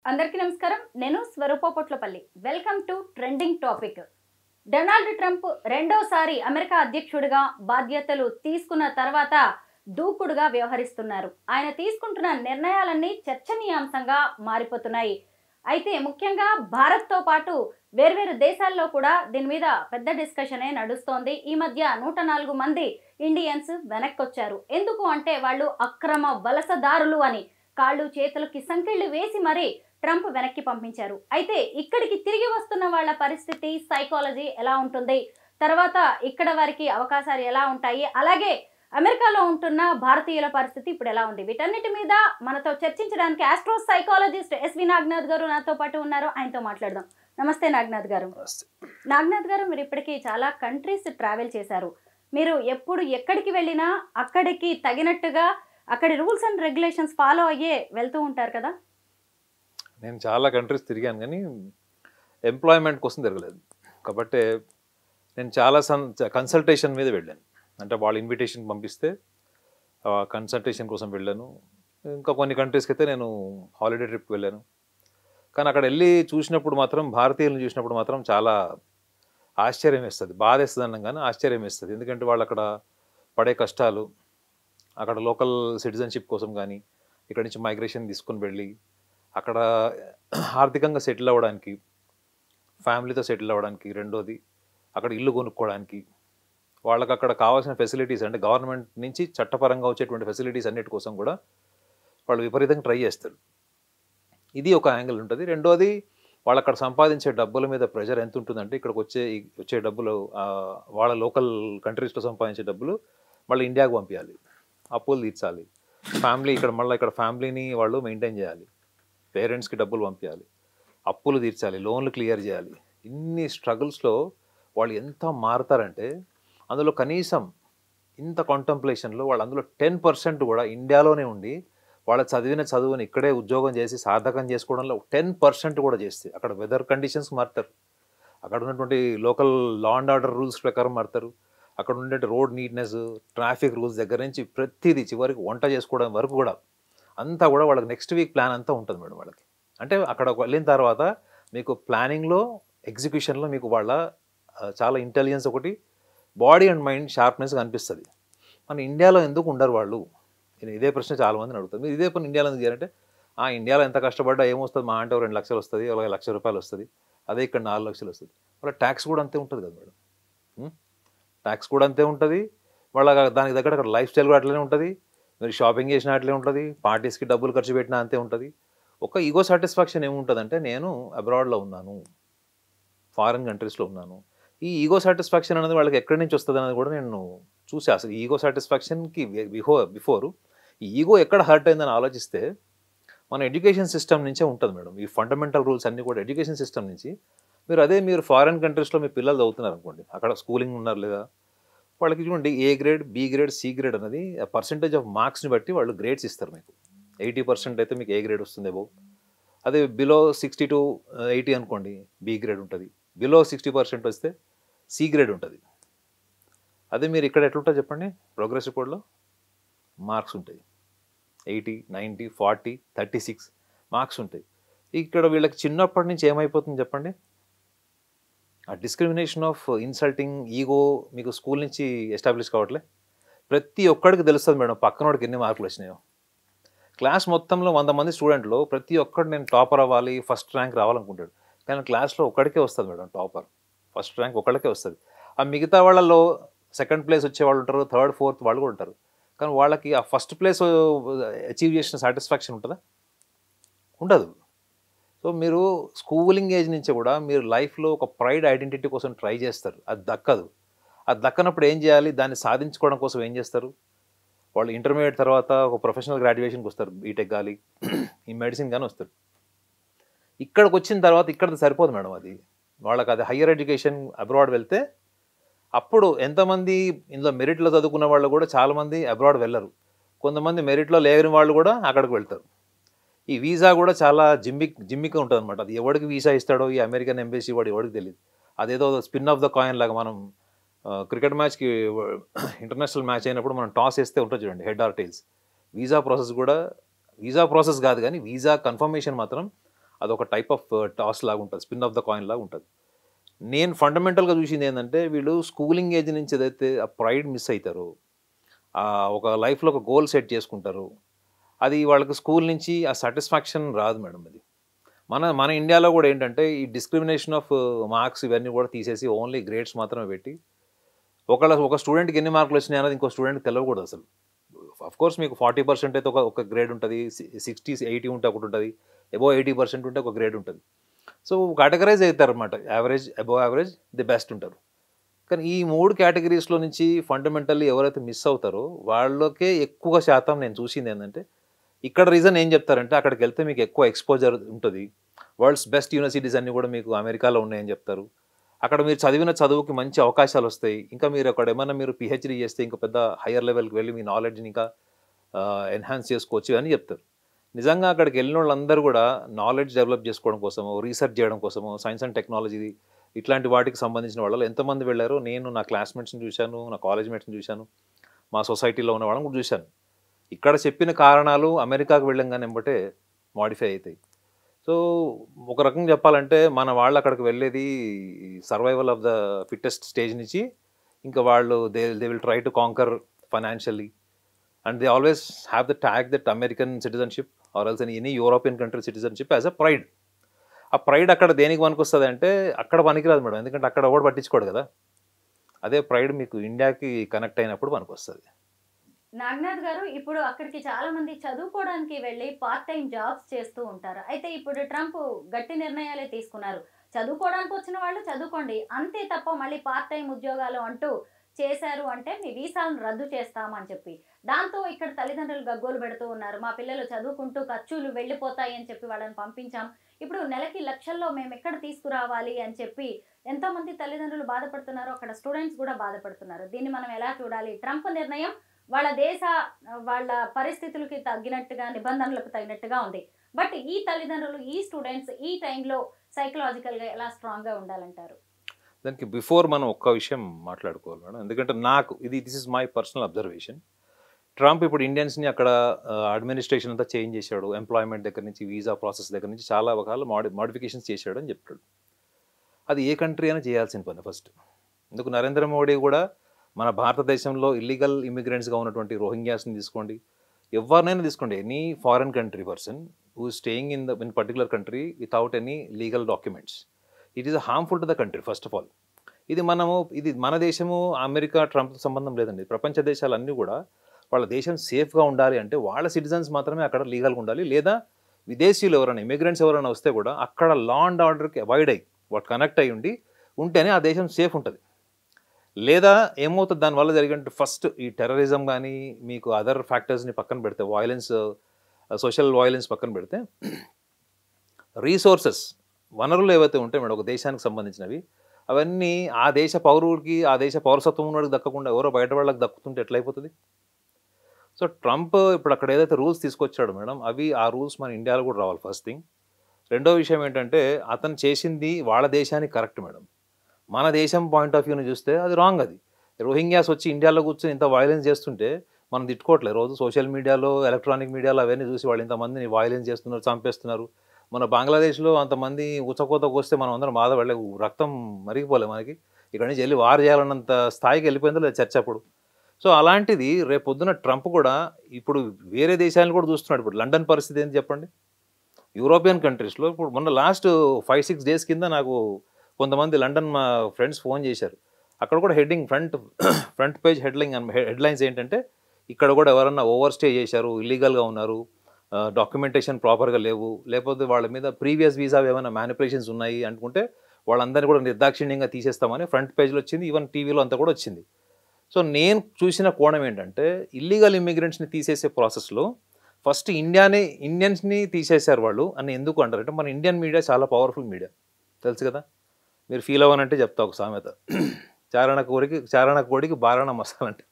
అందరికీ నమస్కారం. నేను Swarupa Potlapalli. Welcome to trending topic. Donald Trump రెండోసారి అమెరికా అధ్యక్షుడిగా బాధ్యతలు తీసుకున్న తర్వాత దూకుడుగా వ్యవహరిస్తున్నారు. ఆయన తీసుకుంటున్న నిర్ణయాలన్నీ చర్చనీయాంశంగా మారిపోతున్నాయి. అయితే ముఖ్యంగా భారత్తో పాటు వేర్వేరు దేశాల్లో కూడా దీని మీద పెద్ద డిస్కషనే నడుస్తోంది. ఈ మధ్య 104 మంది ఇండియన్స్ వెనక్కొచ్చారు. ఎందుకు అంటే వాళ్ళు అక్రమ వలసదారులు అని కాళ్ళు చేతులకి సంకెళ్ళు వేసి మరీ ట్రంప్ వెనక్కి పంపించారు. అయితే ఇక్కడికి తిరిగి వస్తున్న వాళ్ళ పరిస్థితి, సైకాలజీ ఎలా ఉంటుంది, తర్వాత ఇక్కడ వారికి అవకాశాలు ఎలా ఉంటాయి, అలాగే అమెరికాలో ఉంటున్న భారతీయుల పరిస్థితి ఇప్పుడు ఎలా ఉంది, వీటన్నిటి మీద మనతో చర్చించడానికి ఆస్ట్రో సైకాలజిస్ట్ ఎస్వి నాగనాథ్ గారు నాతో పాటు ఉన్నారు. ఆయనతో మాట్లాడదాం. నమస్తే నాగనాథ్ గారు. నాగనాథ్ గారు, మీరు ఇప్పటికీ చాలా కంట్రీస్ ట్రావెల్ చేశారు. మీరు ఎప్పుడు ఎక్కడికి వెళ్ళినా అక్కడికి తగినట్టుగా అక్కడి రూల్స్ అండ్ రెగ్యులేషన్స్ ఫాలో అయ్యే వెళ్తూ ఉంటారు కదా? నేను చాలా కంట్రీస్ తిరిగాను కానీ ఎంప్లాయ్మెంట్ కోసం తిరగలేదు. కాబట్టి నేను చాలా కన్సల్టేషన్ మీద వెళ్ళాను. అంటే వాళ్ళు ఇన్విటేషన్ పంపిస్తే కన్సల్టేషన్ కోసం వెళ్ళాను. ఇంకా కొన్ని కంట్రీస్కి అయితే నేను హాలిడే ట్రిప్కి వెళ్ళాను. కానీ అక్కడ వెళ్ళి చూసినప్పుడు మాత్రం, భారతీయులను చూసినప్పుడు మాత్రం చాలా ఆశ్చర్యం వేస్తుంది. బాధ వేస్తుంది అన్నాం కానీ ఆశ్చర్యం వేస్తుంది. ఎందుకంటే వాళ్ళు అక్కడ పడే కష్టాలు, అక్కడ లోకల్ సిటిజన్షిప్ కోసం కానీ ఇక్కడి నుంచి మైగ్రేషన్ తీసుకుని వెళ్ళి అక్కడ ఆర్థికంగా సెటిల్ అవ్వడానికి, ఫ్యామిలీతో సెటిల్ అవ్వడానికి, రెండోది అక్కడ ఇల్లు కొనుక్కోవడానికి, వాళ్ళకి అక్కడ కావాల్సిన ఫెసిలిటీస్ అంటే గవర్నమెంట్ నుంచి చట్టపరంగా వచ్చేటువంటి ఫెసిలిటీస్ అన్నిటి కోసం కూడా వాళ్ళు విపరీతంగా ట్రై చేస్తారు. ఇది ఒక యాంగిల్ ఉంటుంది. రెండోది వాళ్ళు అక్కడ సంపాదించే డబ్బుల మీద ప్రెషర్ ఎంత ఉంటుందంటే, ఇక్కడికి వచ్చే డబ్బులు వాళ్ళ లోకల్ కంట్రీస్లో సంపాదించే డబ్బులు మళ్ళీ ఇండియాకు పంపించాలి, అప్పులు తీర్చాలి, ఇక్కడ ఫ్యామిలీని వాళ్ళు మెయింటైన్ చేయాలి, పేరెంట్స్కి డబ్బులు పంపించాలి, అప్పులు తీర్చాలి, లోన్లు క్లియర్ చేయాలి. ఇన్ని స్ట్రగుల్స్లో వాళ్ళు ఎంత మారుతారంటే, అందులో కనీసం ఇంత కాంటంప్లేషన్లో వాళ్ళు అందులో 10% కూడా ఇండియాలోనే ఉండి వాళ్ళ చదువుని ఇక్కడే ఉద్యోగం చేసి సార్థకం చేసుకోవడంలో 10% కూడా చేస్తే అక్కడ వెదర్ కండిషన్స్ మారుతారు, అక్కడ ఉన్నటువంటి local law and order rules ప్రకారం మారుతారు, అక్కడ ఉండే రోడ్ నీట్నెస్, ట్రాఫిక్ రూల్స్ దగ్గర నుంచి ప్రతిదీ చివరికి వంట చేసుకోవడం వరకు కూడా అంతా కూడా వాళ్ళకి నెక్స్ట్ వీక్ ప్లాన్ అంతా ఉంటుంది మేడం వాళ్ళకి. అంటే అక్కడ వెళ్ళిన తర్వాత మీకు ప్లానింగ్లో, ఎగ్జిక్యూషన్లో మీకు వాళ్ళ చాలా ఇంటెలిజెన్స్, ఒకటి బాడీ అండ్ మైండ్ షార్ప్నెస్ కనిపిస్తుంది. మన ఇండియాలో ఎందుకు ఉండరు వాళ్ళు? నేను ఇదే ప్రశ్న చాలామందిని అడుగుతాను. మీరు ఇదే పని ఇండియాలో ఎందుకు చేయాలంటే, ఇండియాలో ఎంత కష్టపడ్డా ఏమొస్తుంది, మా అంటే 2 లక్షలు వస్తుంది, ఒక ₹1,00,000 వస్తుంది, అదే ఇక్కడ 4 లక్షలు వస్తుంది. వాళ్ళ ట్యాక్స్ కూడా అంతే ఉంటుంది కదా మేడం. ట్యాక్స్ కూడా అంతే ఉంటుంది, వాళ్ళ దానికి దగ్గర అక్కడ లైఫ్ స్టైల్ కూడా అట్లనే ఉంటుంది, మీరు షాపింగ్ చేసినా అట్లే ఉంటుంది, పార్టీస్కి డబ్బులు ఖర్చు పెట్టినా అంతే ఉంటుంది. ఒక ఈగో సాటిస్ఫాక్షన్ ఏముంటుందంటే, నేను అబ్రాడ్లో ఉన్నాను, ఫారిన్ కంట్రీస్లో ఉన్నాను, ఈ ఈగో సాటిస్ఫాక్షన్ అనేది వాళ్ళకి ఎక్కడి నుంచి వస్తుంది అనేది కూడా నేను చూసా. అసలు ఈగో సాటిస్ఫాక్షన్కి బిఫోర్ ఈ ఈగో ఎక్కడ హర్ట్ అయిందని ఆలోచిస్తే మన ఎడ్యుకేషన్ సిస్టమ్ నుంచే ఉంటుంది మేడం. ఈ ఫండమెంటల్ రూల్స్ అన్నీ కూడా ఎడ్యుకేషన్ సిస్టమ్ నుంచి. మీరు ఫారిన్ కంట్రీస్లో మీ పిల్లలు చదువుతున్నారు అనుకోండి, అక్కడ స్కూలింగ్ ఉన్నారు లేదా, వాళ్ళకి చూడండి A grade, B grade, C grade అనేది పర్సంటేజ్ ఆఫ్ మార్క్స్ని బట్టి వాళ్ళు గ్రేడ్స్ ఇస్తారు. మీకు 80% అయితే మీకు ఏ గ్రేడ్ వస్తుందేమో, అదే బిలో 60 to 80 అనుకోండి బి గ్రేడ్ ఉంటుంది, బిలో 60% వస్తే సి గ్రేడ్ ఉంటుంది. అదే మీరు ఇక్కడ ఎట్లుంటుంది చెప్పండి, ప్రోగ్రెస్ రిపోర్ట్లో మార్క్స్ ఉంటాయి 80, 90, 40, 36 మార్క్స్ ఉంటాయి. ఇక్కడ వీళ్ళకి చిన్నప్పటి నుంచి ఏమైపోతుంది చెప్పండి, ఆ డిస్క్రిమినేషన్ ఆఫ్ ఇన్సల్టింగ్ ఈగో మీకు స్కూల్ నుంచి ఎస్టాబ్లిష్ కావట్లే. ప్రతి ఒక్కడికి తెలుస్తుంది మేడం పక్కనోడికి ఎన్ని మార్కులు వచ్చినాయో. క్లాస్ మొత్తంలో 100 మంది స్టూడెంట్లో ప్రతి ఒక్కడు నేను టాపర్ అవ్వాలి, ఫస్ట్ ర్యాంక్ రావాలనుకుంటాడు. కానీ క్లాస్లో ఒక్కడికే వస్తుంది మేడం టాపర్, ఫస్ట్ ర్యాంక్ ఒక్కడికే వస్తుంది. ఆ మిగతా వాళ్ళలో సెకండ్ ప్లేస్ వచ్చే వాళ్ళు ఉంటారు, థర్డ్, ఫోర్త్ వాళ్ళు కూడా ఉంటారు. కానీ వాళ్ళకి ఆ ఫస్ట్ ప్లేస్ అచీవ్ చేసిన సాటిస్ఫాక్షన్ ఉంటుందా? ఉండదు. సో మీరు స్కూలింగ్ ఏజ్ నుంచి కూడా మీరు లైఫ్లో ఒక ప్రైడ్ ఐడెంటిటీ కోసం ట్రై చేస్తారు, అది దక్కదు. అది దక్కనప్పుడు ఏం చేయాలి, దాన్ని సాధించుకోవడం కోసం ఏం చేస్తారు, వాళ్ళు ఇంటర్మీడియట్ తర్వాత ఒక ప్రొఫెషనల్ గ్రాడ్యుయేషన్కి వస్తారు, బీటెక్ కానీ ఈ మెడిసిన్ కానీ వస్తారు. ఇక్కడికి వచ్చిన తర్వాత ఇక్కడ సరిపోదు మేడం, అది వాళ్ళకి అది హయ్యర్ ఎడ్యుకేషన్ అబ్రాడ్ వెళ్తే అప్పుడు ఎంతమంది ఇందులో మెరిట్లో చదువుకున్న వాళ్ళు కూడా చాలామంది అబ్రాడ్ వెళ్ళరు, కొంతమంది మెరిట్లో లేని వాళ్ళు కూడా అక్కడికి వెళ్తారు. ఈ వీసా కూడా చాలా జిమ్మిక్గా ఉంటుంది అనమాట. అది ఎవరికి వీసా ఇస్తాడో ఈ అమెరికన్ ఎంబసీ వాడు ఎవరికి తెలియదు. అదేదో స్పిన్ ఆఫ్ ద కాయిన్ లాగా మనం క్రికెట్ మ్యాచ్కి ఇంటర్నేషనల్ మ్యాచ్ అయినప్పుడు మనం టాస్ వేస్తే ఉంటుంది చూడండి, head or tails. Visa process కాదు కానీ వీసా కన్ఫర్మేషన్ మాత్రం అదొక టైప్ ఆఫ్ టాస్ లాగా ఉంటుంది, స్పిన్ ఆఫ్ ద కాయిన్ లాగా ఉంటుంది. నేను ఫండమెంటల్గా చూసింది ఏంటంటే వీళ్ళు స్కూలింగ్ ఏజ్ నుంచి ఏదైతే ఆ ప్రైడ్ మిస్ అవుతారో, ఒక లైఫ్లో ఒక గోల్ సెట్ చేసుకుంటారు, అది వాళ్ళకి స్కూల్ నుంచి ఆ సాటిస్ఫాక్షన్ రాదు మేడం. అది మన మన ఇండియాలో కూడా ఏంటంటే ఈ డిస్క్రిమినేషన్ ఆఫ్ మార్క్స్ ఇవన్నీ కూడా తీసేసి ఓన్లీ గ్రేడ్స్ మాత్రమే పెట్టి ఒక స్టూడెంట్కి ఎన్ని మార్కులు వచ్చినాయి అనేది ఇంకో స్టూడెంట్కి తెలియకూడదు అసలు. అఫ్ కోర్స్ మీకు 40% అయితే ఒక గ్రేడ్ ఉంటుంది, 60-80 ఉంటే ఒకటి ఉంటుంది, అబోవ్ 80% ఉంటే ఒక గ్రేడ్ ఉంటుంది. సో కేటగరైజ్ అవుతారు అనమాట, average, above average, the best ఉంటారు. కానీ ఈ 3 కేటగిరీస్లో నుంచి ఫండమెంటల్లీ ఎవరైతే మిస్ అవుతారో వాళ్ళకే ఎక్కువ శాతం నేను చూసింది ఏంటంటే, ఇక్కడ రీజన్ ఏం చెప్తారంటే అక్కడికి వెళ్తే మీకు ఎక్కువ ఎక్స్పోజర్ ఉంటుంది, వరల్డ్స్ బెస్ట్ యూనివర్సిటీస్ అన్నీ కూడా మీకు అమెరికాలో ఉన్నాయని చెప్తారు, అక్కడ మీరు చదివిన చదువుకి మంచి అవకాశాలు వస్తాయి, ఇంకా మీరు అక్కడ ఏమన్నా మీరు పిహెచ్డీ చేస్తే ఇంకా పెద్ద హయ్యర్ లెవెల్కి వెళ్ళి మీ నాలెడ్జ్ని ఇంకా ఎన్హాన్స్ చేసుకోవచ్చు అని చెప్తారు. నిజంగా అక్కడికి వెళ్ళిన వాళ్ళందరూ కూడా నాలెడ్జ్ డెవలప్ చేసుకోవడం కోసమో, రీసెర్చ్ చేయడం కోసమో, సైన్స్ అండ్ టెక్నాలజీ ఇట్లాంటి వాటికి సంబంధించిన వాళ్ళు ఎంతమంది వెళ్ళారో నేను నా క్లాస్మేట్స్ని చూశాను, నా కాలేజ్ మేట్స్ని చూశాను, మా సొసైటీలో ఉన్న వాళ్ళని కూడా చూశాను. ఇక్కడ చెప్పిన కారణాలు అమెరికాకు వెళ్ళంగానే వెంబటే మాడిఫై అవుతాయి. సో ఒక రకంగా చెప్పాలంటే మన వాళ్ళు అక్కడికి వెళ్ళేది survival of the fittest stage నుంచి, ఇంకా వాళ్ళు they will try to conquer financially, and they always have the tag that American citizenship or else any European country citizenship as a pride. ఆ ప్రైడ్ అక్కడ దేనికి పనికొస్తుంది అంటే అక్కడ పనికిరాదు మేడం, ఎందుకంటే అక్కడ ఎవడు పట్టించుకోడు కదా. అదే ప్రైడ్ మీకు ఇండియాకి కనెక్ట్ అయినప్పుడు పనికొస్తుంది. నాగనాథ్ గారు, ఇప్పుడు అక్కడికి చాలా మంది చదువుకోవడానికి వెళ్ళి పార్ట్ టైం జాబ్స్ చేస్తూ ఉంటారు. అయితే ఇప్పుడు ట్రంప్ గట్టి నిర్ణయాలే తీసుకున్నారు. చదువుకోవడానికి వచ్చిన వాళ్ళు చదువుకోండి అంతే తప్ప మళ్ళీ పార్ట్ టైం ఉద్యోగాలు అంటూ చేశారు అంటే మీ వీసాలను రద్దు చేస్తామని చెప్పి, దాంతో ఇక్కడ తల్లిదండ్రులు గగ్గోలు పెడుతూ ఉన్నారు. మా పిల్లలు చదువుకుంటూ ఖర్చులు వెళ్ళిపోతాయి అని చెప్పి వాళ్ళని పంపించాం, ఇప్పుడు నెలకి లక్షల్లో మేము ఎక్కడ తీసుకురావాలి అని చెప్పి ఎంతోమంది తల్లిదండ్రులు బాధపడుతున్నారు, అక్కడ స్టూడెంట్స్ కూడా బాధపడుతున్నారు. దీన్ని మనం ఎలా చూడాలి? ట్రంప్ నిర్ణయం వాళ్ళ పరిస్థితులకి తగ్గినట్టుగా, నిబంధనలకు తగినట్టుగా ఉంది. బట్ ఈ తల్లిదండ్రులు, ఈ స్టూడెంట్స్ ఈ టైంలో సైకలాజికల్గా ఎలా స్ట్రాంగ్గా ఉండాలంటారు? దానికి బిఫోర్ మనం ఒక్క విషయం మాట్లాడుకోవాలి మేడం, ఎందుకంటే నాకు this is my personal observation. Trump ఇప్పుడు ఇండియన్స్ని అక్కడ అడ్మినిస్ట్రేషన్ అంతా చేంజ్ చేశాడు, ఎంప్లాయ్మెంట్ దగ్గర నుంచి వీసా ప్రాసెస్ దగ్గర నుంచి చాలా రకాల మోడిఫికేషన్స్ చేశాడు అని చెప్తాడు. అది ఏ కంట్రీ అయినా చేయాల్సిన పని ఫస్ట్. ఎందుకు నరేంద్ర మోడీ కూడా మన భారతదేశంలో ఇల్లీగల్ ఇమిగ్రెంట్స్గా ఉన్నటువంటి రోహింగ్యాస్ని తీసుకోండి, ఎవరినైనా తీసుకోండి, any foreign country person who staying in particular country without any legal documents, it is harmful to the country first of all. ఇది మన దేశము అమెరికా ట్రంప్ సంబంధం లేదండి. ప్రపంచ దేశాలన్నీ కూడా వాళ్ళ దేశం సేఫ్గా ఉండాలి అంటే వాళ్ళ సిటిజన్స్ మాత్రమే అక్కడ లీగల్గా ఉండాలి, లేదా విదేశీయులు ఎవరైనా ఇమిగ్రెంట్స్ ఎవరైనా వస్తే కూడా అక్కడ లా అండ్ ఆర్డర్కి అవాయిడ్ అయ్యి వాటి కనెక్ట్ అయ్యి ఉంటేనే ఆ దేశం సేఫ్ ఉంటుంది. లేదా ఏమవుతుంది దానివల్ల జరిగినట్టు, ఫస్ట్ ఈ టెర్రరిజం కానీ మీకు అదర్ ఫ్యాక్టర్స్ని పక్కన పెడితే, వాయిలెన్స్, సోషల్ వాయిలెన్స్ పక్కన పెడితే, రీసోర్సెస్, వనరులు ఏవైతే ఉంటాయి మేడం ఒక దేశానికి సంబంధించినవి, అవన్నీ ఆ దేశ పౌరుడికి, ఆ దేశ పౌరసత్వం ఉన్నవాడికి దక్కకుండా ఎవరో బయట వాళ్ళకి దక్కుతుంటే ఎట్లయిపోతుంది? సో ట్రంప్ ఇప్పుడు అక్కడ ఏదైతే రూల్స్ తీసుకొచ్చాడు మేడం, ఆ రూల్స్ మన ఇండియాలో కూడా రావాలి ఫస్ట్ థింగ్. రెండో విషయం ఏంటంటే అతను చేసింది వాళ్ళ దేశానికి కరెక్ట్ మేడం, మన దేశం పాయింట్ ఆఫ్ వ్యూని చూస్తే అది రాంగ్. అది రోహింగ్యాస్ వచ్చి ఇండియాలో కూర్చొని ఇంత వైలెన్స్ చేస్తుంటే మనం తిట్టుకోవట్లేదు. రోజు సోషల్ మీడియాలో, ఎలక్ట్రానిక్ మీడియాలో అవన్నీ చూసి వాళ్ళు ఇంతమందిని వైలెన్స్ చేస్తున్నారు, చంపేస్తున్నారు. మన బంగ్లాదేశ్లో అంతమంది ఉచ్చకోతకు వస్తే మనం అందరం బాధపడలే, రక్తం మరిగిపోలే మనకి, ఇక్కడ నుంచి వెళ్ళి వారు చేయాలన్నంత స్థాయికి వెళ్ళిపోయిందో లేదు చర్చ అప్పుడు. సో అలాంటిది రేపు పొద్దున ట్రంప్ కూడా ఇప్పుడు వేరే దేశాలను కూడా చూస్తున్నాడు. ఇప్పుడు లండన్ పరిస్థితి ఏంటి చెప్పండి? యూరోపియన్ కంట్రీస్లో ఇప్పుడు మొన్న లాస్ట్ 5-6 డేస్ కింద నాకు కొంతమంది లండన్ మా ఫ్రెండ్స్ ఫోన్ చేశారు. అక్కడ కూడా హెడ్డింగ్ ఫ్రంట్ పేజ్ హెడ్లైన్స్ ఏంటంటే ఇక్కడ కూడా ఎవరన్నా ఓవర్ స్టే చేశారు, ఇల్లీగల్గా ఉన్నారు, డాక్యుమెంటేషన్ ప్రాపర్గా లేవు, లేకపోతే వాళ్ళ మీద ప్రీవియస్ వీసా ఏమైనా మ్యానిపులేషన్స్ ఉన్నాయి అనుకుంటే వాళ్ళందరినీ కూడా నిర్దాక్షిణ్యంగా తీసేస్తామని ఫ్రంట్ పేజ్లో వచ్చింది, ఈవెన్ టీవీలో అంతా కూడా వచ్చింది. సో నేను చూసిన కోణం ఏంటంటే ఇల్లీగల్ ఇమిగ్రెంట్స్ని తీసేసే ప్రాసెస్లో ఫస్ట్ ఇండియన్స్ని తీసేశారు వాళ్ళు అని ఎందుకు అంటారంటే, మన ఇండియన్ మీడియా చాలా పవర్ఫుల్ మీడియా, తెలుసు కదా. మీరు ఫీల్ అవ్వనంటే చెప్తా ఒక సామెత, చారణ కోడికి బారణ మసాలా అంటే.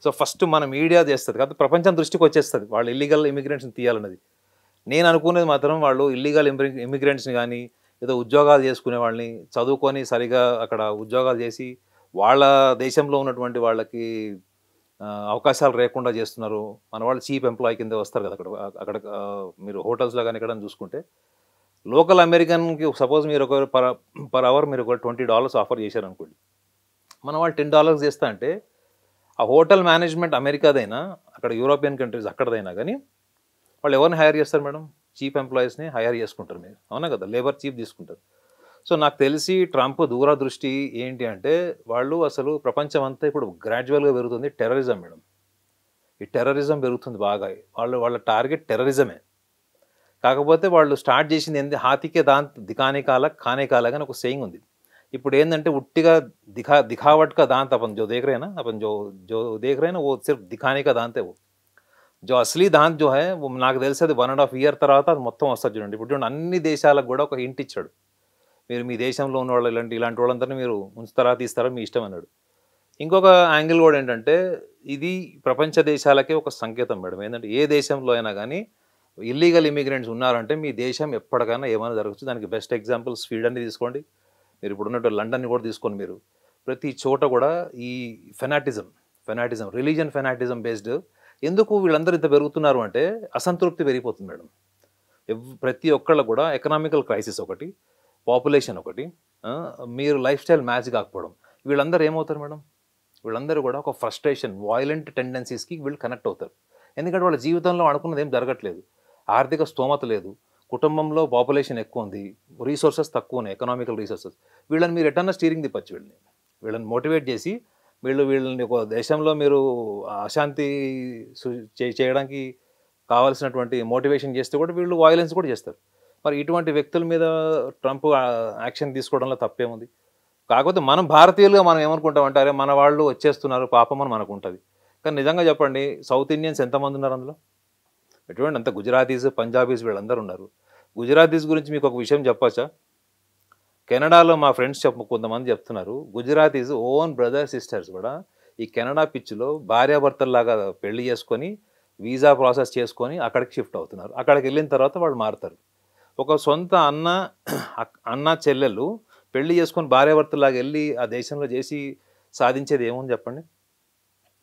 సో ఫస్ట్ మన మీడియా చేస్తుంది కాబట్టి ప్రపంచం దృష్టికి వచ్చేస్తుంది వాళ్ళు ఇల్లీగల్ ఇమిగ్రెంట్స్ని తీయాలన్నది. నేను అనుకునేది మాత్రం వాళ్ళు ఇల్లీగల్ ఇమిగ్రెంట్స్ని కానీ ఏదో ఉద్యోగాలు చేసుకునే వాళ్ళని, చదువుకొని సరిగా అక్కడ ఉద్యోగాలు చేసి వాళ్ళ దేశంలో ఉన్నటువంటి వాళ్ళకి అవకాశాలు లేకుండా చేస్తున్నారు. మన వాళ్ళు చీప్ ఎంప్లాయీ కింద వస్తారు కదా అక్కడ మీరు హోటల్స్లో కానీ ఎక్కడ చూసుకుంటే. లోకల్ అమెరికన్కి సపోజ్ మీరు ఒక పర్ అవర్ మీరు ఒక $20 ఆఫర్ చేశారనుకోండి, మన వాళ్ళు $10 చేస్తా అంటే ఆ హోటల్ మేనేజ్మెంట్ అమెరికాదైనా అక్కడ యూరోపియన్ కంట్రీస్ అక్కడదైనా కానీ వాళ్ళు ఎవరిని హైర్ చేస్తారు మేడం? చీప్ ఎంప్లాయీస్ని హైర్ చేసుకుంటారు మీరు, అవునా కదా, లేబర్ చీప్ తీసుకుంటారు. సో నాకు తెలిసి ట్రంప్ దూరదృష్టి ఏంటి అంటే వాళ్ళు అసలు ప్రపంచం అంతా ఇప్పుడు గ్రాడ్యువల్గా పెరుగుతుంది టెర్రరిజం మేడం. ఈ టెర్రరిజం పెరుగుతుంది బాగా, వాళ్ళ టార్గెట్ టెర్రరిజమే. కాకపోతే వాళ్ళు స్టార్ట్ చేసింది ఏంటి, హాతికే దాంత్ దిఖానే కాల ఖానే కాల అని ఒక సేయింగ్ ఉంది. ఇప్పుడు ఏంటంటే ఉట్టిగా दिखावट का दांत अपन जो देख रहे हैं ना, अपन जो जो देख रहे हैं ना वो सिर्फ दिखाने का दांत है. वो जो असली दांत जो है वो నాకు తెలిసి అది 1.5 year తర్వాత అది మొత్తం వస్తుంది చూడండి. ఇప్పుడు చూడండి అన్ని దేశాలకు కూడా ఒక హింట్ ఇచ్చాడు, మీరు మీ దేశంలో ఉన్న వాళ్ళు ఇలాంటి వాళ్ళందరినీ మీరు ఉంచుతారా తీస్తారా మీ ఇష్టం అన్నాడు. ఇంకొక యాంగిల్ కూడా ఏంటంటే ఇది ప్రపంచ దేశాలకే ఒక సంకేతం మేడం. ఏంటంటే ఏ దేశంలో అయినా కానీ ఇల్లీగల్ ఇమిగ్రెంట్స్ ఉన్నారంటే మీ దేశం ఎప్పటికైనా ఏమైనా జరగచ్చు. దానికి బెస్ట్ ఎగ్జాంపుల్ స్వీడన్ని తీసుకోండి, మీరు ఇప్పుడు ఉన్నట్టు లండన్ని కూడా తీసుకోండి. మీరు ప్రతి చోట కూడా ఈ ఫెనాటిజం రిలీజియన్ ఫెనాటిజం బేస్డ్ ఎందుకు వీళ్ళందరూ ఇంత పెరుగుతున్నారు అంటే అసంతృప్తి పెరిగిపోతుంది మేడం. ప్రతి ఒక్కళ్ళు కూడా ఎకనామికల్ క్రైసిస్ ఒకటి, పాపులేషన్ ఒకటి, మీరు లైఫ్ స్టైల్ మ్యాచ్ కాకపోవడం, వీళ్ళందరూ ఏమవుతారు మేడం? వీళ్ళందరూ కూడా ఒక ఫ్రస్ట్రేషన్ వాయిలెంట్ టెండెన్సీస్కి వీళ్ళు కనెక్ట్ అవుతారు. ఎందుకంటే వాళ్ళ జీవితంలో అనుకున్నది ఏం జరగట్లేదు, ఆర్థిక స్తోమత లేదు, కుటుంబంలో పాపులేషన్ ఎక్కువ ఉంది, రీసోర్సెస్ తక్కువ ఉన్నాయి, ఎకనామికల్ రీసోర్సెస్. వీళ్ళని మీరు ఎటన్నా స్టీరింగ్ తిప్పచ్చు, వీళ్ళని మోటివేట్ చేసి వీళ్ళని ఒక దేశంలో మీరు అశాంతి చేయడానికి కావాల్సినటువంటి మోటివేషన్ చేస్తే కూడా వీళ్ళు వాయిలెన్స్ కూడా చేస్తారు. మరి ఇటువంటి వ్యక్తుల మీద ట్రంప్ యాక్షన్ తీసుకోవడంలో తప్పేముంది? కాకపోతే మనం భారతీయులుగా మనం ఏమనుకుంటామంటే అరే మన వాళ్ళు వచ్చేస్తున్నారు పాపం అని మనకు ఉంటుంది. కానీ నిజంగా చెప్పండి, సౌత్ ఇండియన్స్ ఎంతమంది ఉన్నారు అందులో? ఎటువంటి అంత గుజరాతీస్ పంజాబీస్ వీళ్ళందరూ ఉన్నారు. గుజరాతీస్ గురించి మీకు ఒక విషయం చెప్పచ్చా? కెనడాలో మా ఫ్రెండ్స్ కొంతమంది చెప్తున్నారు, గుజరాతీస్ ఓన్ బ్రదర్ సిస్టర్స్ కూడా ఈ కెనడా పిచ్చిలో భార్యాభర్తల్లాగా పెళ్లి చేసుకొని వీసా ప్రాసెస్ చేసుకొని అక్కడికి షిఫ్ట్ అవుతున్నారు. అక్కడికి వెళ్ళిన తర్వాత వాళ్ళు మారుతారు. ఒక సొంత అన్న చెల్లెళ్ళు పెళ్లి చేసుకొని భార్యాభర్తలాగా వెళ్ళి ఆ దేశంలో చేసి సాధించేది ఏముంది చెప్పండి?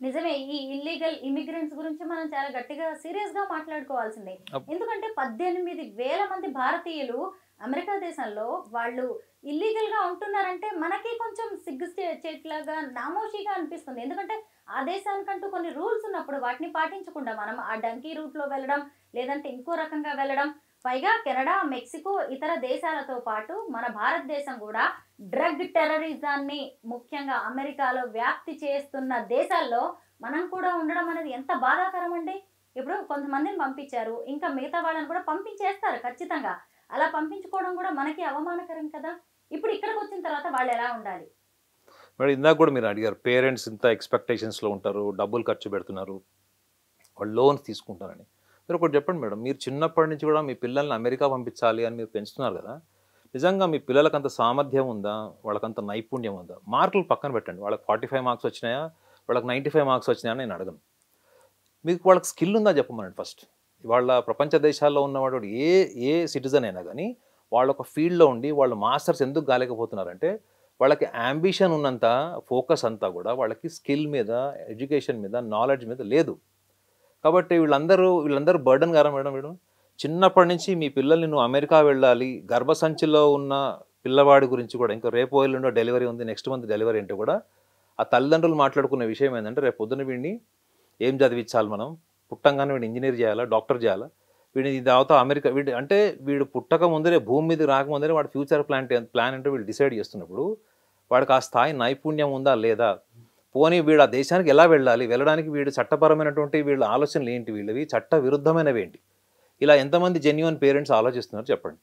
నిజమే. ఈ ఇల్లీగల్ ఇమిగ్రెంట్స్ గురించి మనం చాలా గట్టిగా సీరియస్ గా మాట్లాడుకోవాల్సిందే. ఎందుకంటే 18,000 మంది భారతీయులు అమెరికా దేశంలో వాళ్ళు ఇల్లీగల్ గా ఉంటున్నారంటే మనకి కొంచెం సిగ్గు చేట్లాగా నామోషిగా అనిపిస్తుంది. ఎందుకంటే ఆ దేశానికంటూ కొన్ని రూల్స్ ఉన్నప్పుడు వాటిని పాటించకుండా మనం ఆ డంకీ రూట్ లో వెళ్ళడం, లేదంటే ఇంకో రకంగా వెళ్ళడం, పైగా కెనడా, మెక్సికో ఇతర దేశాలతో పాటు మన భారతదేశం కూడా డ్రగ్ టెర్రరిజాన్ని ముఖ్యంగా అమెరికాలో వ్యాప్తి చేస్తున్న దేశాల్లో మనం కూడా ఉండడం అనేది ఎంత బాధాకరం అండి. ఇప్పుడు కొంతమందిని పంపించారు, ఇంకా మిగతా వాళ్ళని కూడా పంపించేస్తారు ఖచ్చితంగా. అలా పంపించుకోవడం కూడా మనకి అవమానకరం కదా. ఇప్పుడు ఇక్కడికి వచ్చిన తర్వాత వాళ్ళు ఎలా ఉండాలి? మరి ఇందాక కూడా మీరు అడిగారు, పేరెంట్స్ ఇంత ఎక్స్పెక్టేషన్స్లో ఉంటారు, డబ్బులు ఖర్చు పెడుతున్నారు, వాళ్ళు లోన్స్ తీసుకుంటారని. మీరు ఒకటి చెప్పండి మేడం, మీరు చిన్నప్పటి నుంచి కూడా మీ పిల్లల్ని అమెరికా పంపించాలి అని మీరు పెంచుతున్నారు కదా, నిజంగా మీ పిల్లలకు అంత సామర్థ్యం ఉందా, వాళ్ళకంత నైపుణ్యం ఉందా? మార్కులు పక్కన పెట్టండి, వాళ్ళకి 45 మార్క్స్ వచ్చినాయా, వాళ్ళకి 95 మార్క్స్ వచ్చినాయా అని నేను అడగను. మీకు వాళ్ళకి స్కిల్ ఉందా చెప్పమనండి ఫస్ట్. వాళ్ళ ప్రపంచ దేశాల్లో ఉన్నవాడు ఏ సిటిజన్ అయినా కానీ వాళ్ళ ఒక ఫీల్డ్లో ఉండి వాళ్ళు మాస్టర్స్ ఎందుకు కాలేకపోతున్నారంటే వాళ్ళకి అంబిషన్ ఉన్నంత ఫోకస్ అంతా కూడా వాళ్ళకి స్కిల్ మీద, ఎడ్యుకేషన్ మీద, నాలెడ్జ్ మీద లేదు. కాబట్టి వీళ్ళందరూ బర్డన్ గారా మేడం? వీడు చిన్నప్పటి నుంచి మీ పిల్లల్ని నువ్వు అమెరికా వెళ్ళాలి, గర్భసంచిలో ఉన్న పిల్లవాడి గురించి కూడా ఇంకా రేపు ఎల్లుండో డెలివరీ ఉంది, నెక్స్ట్ మంత్ డెలివరీ అంటే కూడా ఆ తల్లిదండ్రులు మాట్లాడుకునే విషయం ఏంటంటే రేపు పొద్దున వీడిని ఏం చదివించాలి, మనం పుట్టంగానే వీడిని ఇంజనీర్ చేయాలా, డాక్టర్ చేయాలా, వీడిని తర్వాత అమెరికా వీడు పుట్టక ముందరే భూమి మీద రాకముందరే వాడి ఫ్యూచర్ ప్లాన్ అంటే వీళ్ళు డిసైడ్ చేస్తున్నప్పుడు వాడికి ఆ స్థాయి నైపుణ్యం ఉందా లేదా, పోనీ వీడు ఆ దేశానికి ఎలా వెళ్ళాలి, వెళ్ళడానికి వీడు చట్టపరమైనటువంటి వీళ్ళ ఆలోచనలు ఏంటి, వీళ్ళవి చట్ట విరుద్ధమైనవి ఏంటి, ఇలా ఎంతమంది జెన్యున్ పేరెంట్స్ ఆలోచిస్తున్నారు చెప్పండి.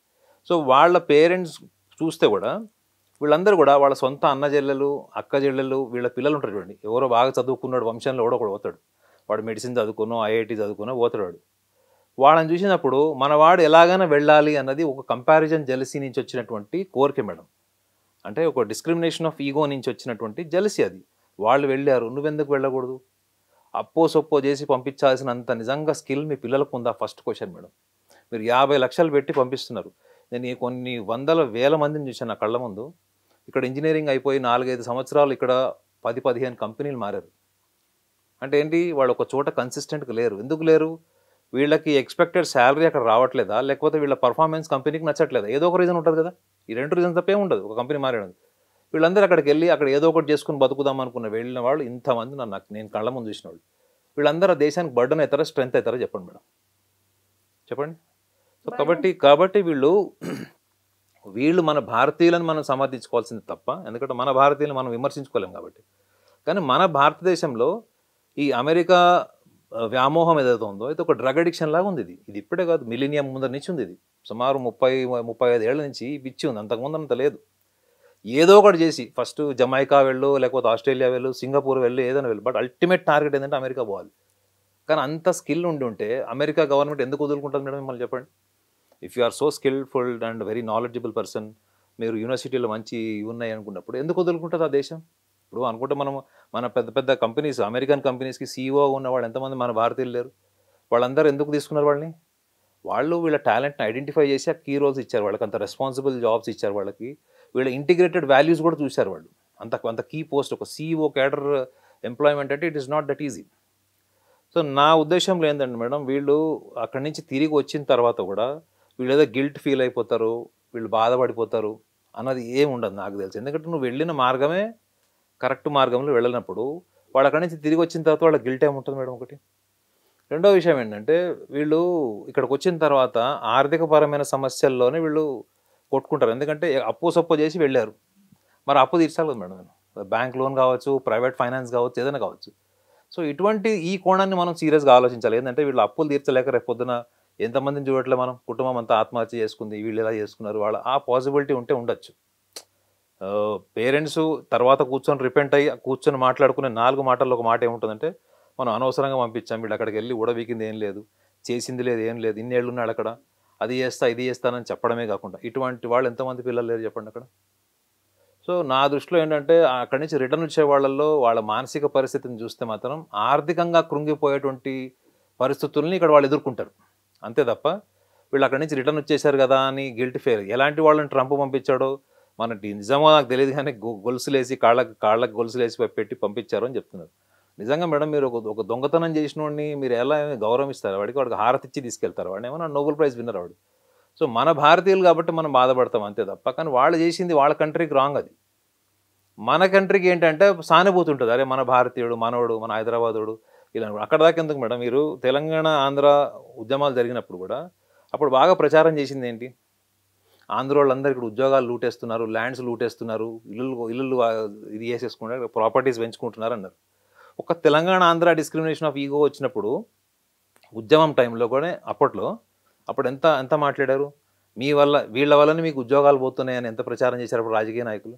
సో వాళ్ళ పేరెంట్స్ చూస్తే కూడా వీళ్ళందరూ కూడా వాళ్ళ సొంత అన్న చెల్లెలు, అక్క చెల్లెలు, వీళ్ళ పిల్లలు ఉంటారు చూడండి, ఎవరో బాగా చదువుకున్నాడు వంశంలో కూడా ఒకడు పోతాడు, వాడు మెడిసిన్ చదువుకునో ఐఐటి చదువుకునో పోతాడు వాడు. వాళ్ళని చూసినప్పుడు మనవాడు ఎలాగైనా వెళ్ళాలి అన్నది ఒక కంపారిజన్ జెలసీ నుంచి వచ్చినటువంటి కోరిక మేడం. అంటే ఒక డిస్క్రిమినేషన్ ఆఫ్ ఈగో నుంచి వచ్చినటువంటి జెలసీ అది. వాళ్ళు వెళ్ళారు, నువ్వెందుకు వెళ్ళకూడదు? అప్పో సొప్పో చేసి పంపించాల్సినంత నిజంగా స్కిల్ మీ పిల్లలకు ఉందా? First question madam. మీరు 50 లక్షలు పెట్టి పంపిస్తున్నారు. నేను కొన్ని వందల వేల మందిని చూశాను నా కళ్ళ ముందు. ఇక్కడ ఇంజనీరింగ్ అయిపోయి 4-5 సంవత్సరాలు ఇక్కడ 10-15 కంపెనీలు మారారు. అంటే ఏంటి, వాళ్ళు ఒక చోట కన్సిస్టెంట్గా లేరు. ఎందుకు లేరు? వీళ్ళకి ఎక్స్పెక్టెడ్ శాలరీ అక్కడ రావట్లేదా, లేకపోతే వీళ్ళ పర్ఫార్మెన్స్ కంపెనీకి నచ్చట్లేదా? ఏదో ఒక రీజన్ ఉంటుంది కదా. ఈ 2 రీజన్ తప్పే ఉండదు ఒక కంపెనీ మారేయడం. వీళ్ళందరూ అక్కడికి వెళ్ళి అక్కడ ఏదో ఒకటి చేసుకుని బతుకుదాం అనుకున్న వెళ్ళిన వాళ్ళు ఇంతమంది నేను కళ్ళ ముందు చూసిన వాళ్ళు. వీళ్ళందరూ ఆ దేశానికి బర్డన్ అవుతారా, స్ట్రెంత్ అవుతారా చెప్పండి మేడం, చెప్పండి. సో కాబట్టి వీళ్ళు మన భారతీయులను మనం సమర్థించుకోవాల్సింది తప్ప, ఎందుకంటే మన భారతీయులను మనం విమర్శించుకోలేం కాబట్టి. కానీ మన భారతదేశంలో ఈ అమెరికా వ్యామోహం ఏదైతే ఉందో ఇది ఒక డ్రగ్ అడిక్షన్ లాగా ఉంది. ఇది ఇప్పుడే కాదు, మిలీనియం ముందర నుంచి ఉంది. ఇది సుమారు 30-35 ఏళ్ల నుంచి పిచ్చి ఉంది, అంతకుముందు అంత లేదు. ఏదో ఒకటి చేసి ఫస్ట్ జమైకా వెళ్ళు, లేకపోతే ఆస్ట్రేలియా వెళ్ళు, సింగపూర్ వెళ్ళు, ఏదైనా వెళ్ళు, బట్ అల్టిమేట్ టార్గెట్ ఏంటంటే అమెరికా పోవాలి. కానీ అంత స్కిల్ ఉంటే అమెరికా గవర్నమెంట్ ఎందుకు వదులుకుంటుంది మేడం మిమ్మల్ని చెప్పండి? If you are so skilful and very knowledgeable person, మీరు యూనివర్సిటీలో మంచి ఉన్నాయి అనుకున్నప్పుడు ఎందుకు వదులుకుంటుంది ఆ దేశం? ఇప్పుడు అనుకుంటే మన పెద్ద పెద్ద కంపెనీస్, అమెరికన్ కంపెనీస్కి సీఈఓ ఉన్నవాళ్ళు ఎంతమంది మన భారతీయులు లేరు? వాళ్ళందరూ ఎందుకు తీసుకున్నారు వాళ్ళని? వాళ్ళు వీళ్ళ టాలెంట్ని ఐడెంటిఫై చేసి ఆ కీ రోల్స్ ఇచ్చారు, వాళ్ళకి అంత రెస్పాన్సిబుల్ జాబ్స్ ఇచ్చారు, వాళ్ళకి వీళ్ళ ఇంటిగ్రేటెడ్ వాల్యూస్ కూడా చూశారు వాళ్ళు. అంత కీ పోస్ట్, ఒక సీఈఓ క్యాడర్ ఎంప్లాయ్మెంట్ అంటే it is not that easy. So నా ఉద్దేశంలో ఏంటంటే మేడం, వీళ్ళు అక్కడి నుంచి తిరిగి వచ్చిన తర్వాత కూడా వీళ్ళు ఏదో గిల్ట్ ఫీల్ అయిపోతారు, వీళ్ళు బాధపడిపోతారు అన్నది ఏమి ఉండదు నాకు తెలిసి. ఎందుకంటే నువ్వు వెళ్ళిన మార్గమే కరెక్ట్ మార్గంలో వెళ్ళినప్పుడు వాళ్ళు అక్కడి నుంచి తిరిగి వచ్చిన తర్వాత వాళ్ళ గిల్ట్ ఏముంటుంది మేడం ఒకటి. రెండో విషయం ఏంటంటే, వీళ్ళు ఇక్కడికి వచ్చిన తర్వాత ఆర్థికపరమైన సమస్యల్లోనే వీళ్ళు కొట్టుకుంటారు. ఎందుకంటే అప్పు సప్పు చేసి వెళ్ళారు, మరి అప్పు తీర్చాలి కదా మేడం. బ్యాంక్ లోన్ కావచ్చు, ప్రైవేట్ ఫైనాన్స్ కావచ్చు, ఏదైనా కావచ్చు. సో ఇటువంటి ఈ కోణాన్ని మనం సీరియస్గా ఆలోచించాలి. ఏంటంటే వీళ్ళు అప్పులు తీర్చలేక రేపు పొద్దున ఎంతమందిని చూడట్లే మనం, కుటుంబం అంతా ఆత్మహత్య చేసుకుంది, వీళ్ళు ఎలా చేసుకున్నారు, వాళ్ళ ఆ పాసిబిలిటీ ఉంటే ఉండొచ్చు. పేరెంట్స్ తర్వాత కూర్చొని రిపెంట్ అయ్యి కూర్చొని మాట్లాడుకునే 4 మాటల్లో ఒక మాట ఏముంటుందంటే, మనం అనవసరంగా పంపించాం, వీళ్ళు అక్కడికి వెళ్ళి ఊడబీకింది ఏం లేదు, చేసింది లేదు, ఏం లేదు, ఇన్నేళ్ళు ఉన్నాడు అక్కడ, అది చేస్తా ఇది చేస్తానని చెప్పడమే కాకుండా ఇటువంటి వాళ్ళు ఎంతమంది పిల్లలు లేరు చెప్పండి అక్కడ. సో నా దృష్టిలో ఏంటంటే, అక్కడి నుంచి రిటర్న్ వచ్చే వాళ్ళల్లో వాళ్ళ మానసిక పరిస్థితిని చూస్తే మాత్రం ఆర్థికంగా కృంగిపోయేటువంటి పరిస్థితుల్ని ఇక్కడ వాళ్ళు ఎదుర్కొంటారు, అంతే తప్ప వీళ్ళు అక్కడి నుంచి రిటర్న్ వచ్చేసారు కదా అని గిల్ట్ ఫీల్. ఎలాంటి వాళ్ళని ట్రంప్ పంపించాడో మనకి నిజమో నాకు తెలియదు, కానీ గొలుసులేసి కాళ్ళకి గొలుసులేసి పెట్టి పంపించారు అని చెప్తున్నారు. నిజంగా మేడం, మీరు ఒక దొంగతనం చేసిన వాడిని మీరు ఎలా గౌరవిస్తారు? వాడికి హారతి ఇచ్చి తీసుకెళ్తారు, వాడిని ఏమన్నా నోబెల్ ప్రైజ్ విన్నర్ వాడు. సో మన భారతీయులు కాబట్టి మనం బాధపడతాం అంతే తప్ప, కానీ వాళ్ళు చేసింది వాళ్ళ కంట్రీకి రాంగ్. అది మన కంట్రీకి ఏంటంటే సానుభూతి ఉంటుంది, అరే మన భారతీయుడు, మనోడు, మన హైదరాబాదుడు ఇలా. అక్కడ దాకా ఎందుకు మేడం, మీరు తెలంగాణ ఆంధ్ర ఉద్యమాలు జరిగినప్పుడు కూడా అప్పుడు బాగా ప్రచారం చేసింది ఏంటి? ఆంధ్ర వాళ్ళందరూ ఇక్కడ ఉద్యోగాలు లూటేస్తున్నారు, ల్యాండ్స్ లూటేస్తున్నారు, ఇల్లు ఇది చేసేసుకుంటారు, ప్రాపర్టీస్ పెంచుకుంటున్నారు అన్నారు. ఒక Telangana Andhra discrimination of ego వచ్చినప్పుడు ఉద్యమం టైంలో కూడా అప్పుడు ఎంత మాట్లాడారు? వీళ్ళ వల్లనే మీకు ఉద్యోగాలు పోతున్నాయని ఎంత ప్రచారం చేశారు అప్పుడు రాజకీయ నాయకులు.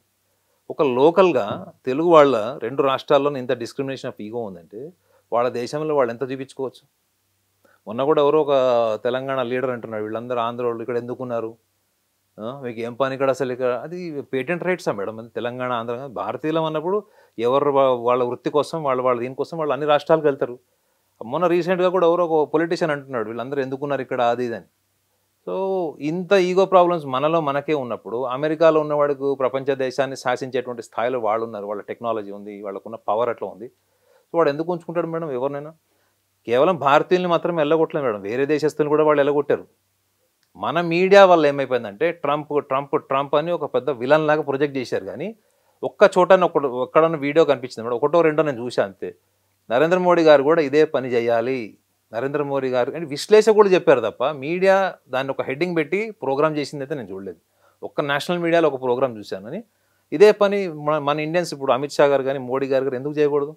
ఒక లోకల్గా తెలుగు వాళ్ళ 2 రాష్ట్రాల్లోనే ఇంత డిస్క్రిమినేషన్ ఆఫ్ ఈగో ఉందంటే వాళ్ళ దేశంలో వాళ్ళు ఎంత చూపించుకోవచ్చు? మొన్న కూడా ఎవరో ఒక తెలంగాణ లీడర్ అంటున్నాడు, వీళ్ళందరూ ఆంధ్ర వాళ్ళు ఇక్కడ ఎందుకున్నారు, మీకు ఏం పని ఇక్కడ అసలు, ఇక్కడ అది పేటెంట్ రైట్సా మేడం? అది తెలంగాణ ఆంధ్ర భారతీయులం అన్నప్పుడు ఎవరు వాళ్ళ వృత్తి కోసం వాళ్ళ దీనికోసం వాళ్ళు అన్ని రాష్ట్రాలకు వెళ్తారు. మొన్న రీసెంట్గా కూడా ఎవరో ఒక పొలిటీషియన్ అంటున్నాడు, వీళ్ళందరూ ఎందుకున్నారు ఇక్కడ అది ఇదని. సో ఇంత ఈగో ప్రాబ్లమ్స్ మనకే ఉన్నప్పుడు అమెరికాలో ఉన్నవాడికి ప్రపంచ దేశాన్ని శాసించేటువంటి స్థాయిలో వాళ్ళు ఉన్నారు, వాళ్ళ టెక్నాలజీ ఉంది, వాళ్ళకున్న పవర్ అట్లా ఉంది. సో వాడు ఎందుకు ఉంచుకుంటాడు మేడం ఎవరినైనా? కేవలం భారతీయుల్ని మాత్రమే వెళ్ళగొట్టలేదు మేడం, వేరే దేశస్తులు కూడా వాళ్ళు వెళ్ళగొట్టారు. మన మీడియా వల్ల ఏమైపోయిందంటే ట్రంప్ అని ఒక పెద్ద విలన్ లాగా ప్రొజెక్ట్ చేశారు. కానీ ఒక్క చోట ఒక్కడన్న వీడియో కనిపించింది మేడం, ఒకటో రెండో నేను చూసా అంతే. నరేంద్ర మోడీ గారు కూడా ఇదే పని చేయాలి, నరేంద్ర మోడీ గారు అంటే విశ్లేషణ కూడా చెప్పారు తప్ప మీడియా దాన్ని ఒక హెడ్డింగ్ పెట్టి ప్రోగ్రామ్ చేసింది అయితే నేను చూడలేదు. ఒక్క నేషనల్ మీడియాలో ఒక ప్రోగ్రామ్ చూశానని. ఇదే పని మన ఇండియన్స్ ఇప్పుడు అమిత్ షా గారు కానీ మోడీ గారు ఎందుకు చేయకూడదు?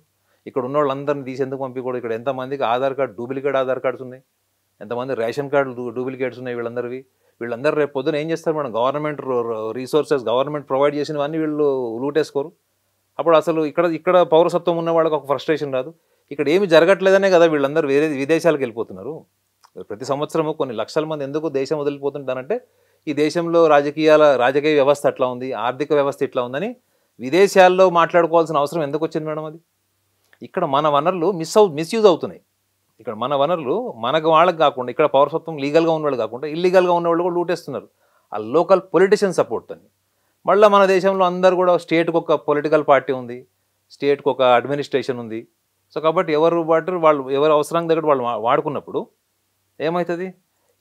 ఇక్కడ ఉన్న వాళ్ళందరినీ తీసి ఎందుకు పంపించకూడదు? ఇక్కడ ఎంతమందికి Aadhaar card duplicate Aadhaar cards ఉన్నాయి, ఎంతమంది రేషన్ కార్డులు డూప్లికేట్స్ ఉన్నాయి వీళ్ళందరూ రేపు పొద్దున ఏం చేస్తారు madam? Government resources government provide చేసినవన్నీ వీళ్ళు లూటేసుకోరు. అప్పుడు అసలు ఇక్కడ పౌరసత్వం ఉన్న వాళ్ళకి ఒక ఫ్రస్ట్రేషన్ రాదు, ఇక్కడ ఏమి జరగట్లేదనే కదా వీళ్ళందరూ వేరే విదేశాలకు వెళ్ళిపోతున్నారు. ప్రతి సంవత్సరము కొన్ని లక్షల మంది ఎందుకు దేశం వదిలిపోతుంటారంటే ఈ దేశంలో రాజకీయ వ్యవస్థ అట్లా ఉంది, ఆర్థిక వ్యవస్థ ఇట్లా ఉందని విదేశాల్లో మాట్లాడుకోవాల్సిన అవసరం ఎందుకు వచ్చింది మేడం? అది ఇక్కడ మన వనరులు మిస్యూజ్ అవుతున్నాయి. ఇక్కడ మన వనరులు వాళ్ళకి కాకుండా ఇక్కడ పౌరసత్వం లీగల్గా ఉన్నవాళ్ళు కాకుండా ఇల్లీగల్గా ఉన్నవాళ్ళు కూడా లూటేస్తున్నారు ఆ లోకల్ పొలిటీషియన్ సపోర్ట్ అని. మళ్ళీ మన దేశంలో అందరూ కూడా స్టేట్కి ఒక పొలిటికల్ పార్టీ ఉంది, స్టేట్కి ఒక అడ్మినిస్ట్రేషన్ ఉంది. సో కాబట్టి ఎవరు అవసరం దగ్గర వాళ్ళు వాడుకున్నప్పుడు ఏమవుతుంది?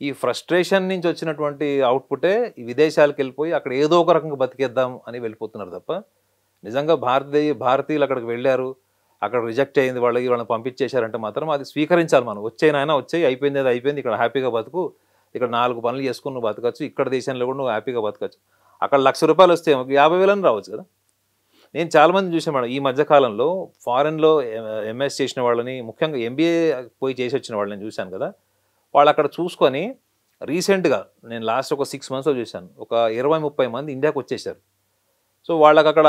ఈ ఫ్రస్ట్రేషన్ నుంచి వచ్చినటువంటి అవుట్పుటే ఈ విదేశాలకు వెళ్ళిపోయి అక్కడ ఏదో ఒక రకంగా బతికేద్దాం అని వెళ్ళిపోతున్నారు తప్ప నిజంగా భారతీయులు అక్కడికి వెళ్ళారు, అక్కడ రిజెక్ట్ అయింది వాళ్ళని పంపించేశారంటే మాత్రం అది స్వీకరించాలి. మనం వచ్చేనాయన వచ్చేయి, అయిపోయింది, అది అయిపోయింది, ఇక్కడ హ్యాపీగా బతుకు, ఇక్కడ 4 పనులు చేసుకుని నువ్వు బతకచ్చు, ఇక్కడ దేశంలో కూడా నువ్వు హ్యాపీగా బతకచ్చు. అక్కడ ₹1,00,000 వస్తే 50,000 రావచ్చు కదా. నేను చాలామంది చూసాను మేడం ఈ మధ్యకాలంలో ఫారెన్లో ఎంఎస్ చేసిన వాళ్ళని, ముఖ్యంగా ఎంబీఏ పోయి చేసి వచ్చిన వాళ్ళని చూశాను కదా. వాళ్ళు అక్కడ చూసుకొని రీసెంట్గా నేను లాస్ట్ ఒక 6 monthsలో చూశాను, ఒక 20-30 మంది ఇండియాకి వచ్చేసారు. సో వాళ్ళకి అక్కడ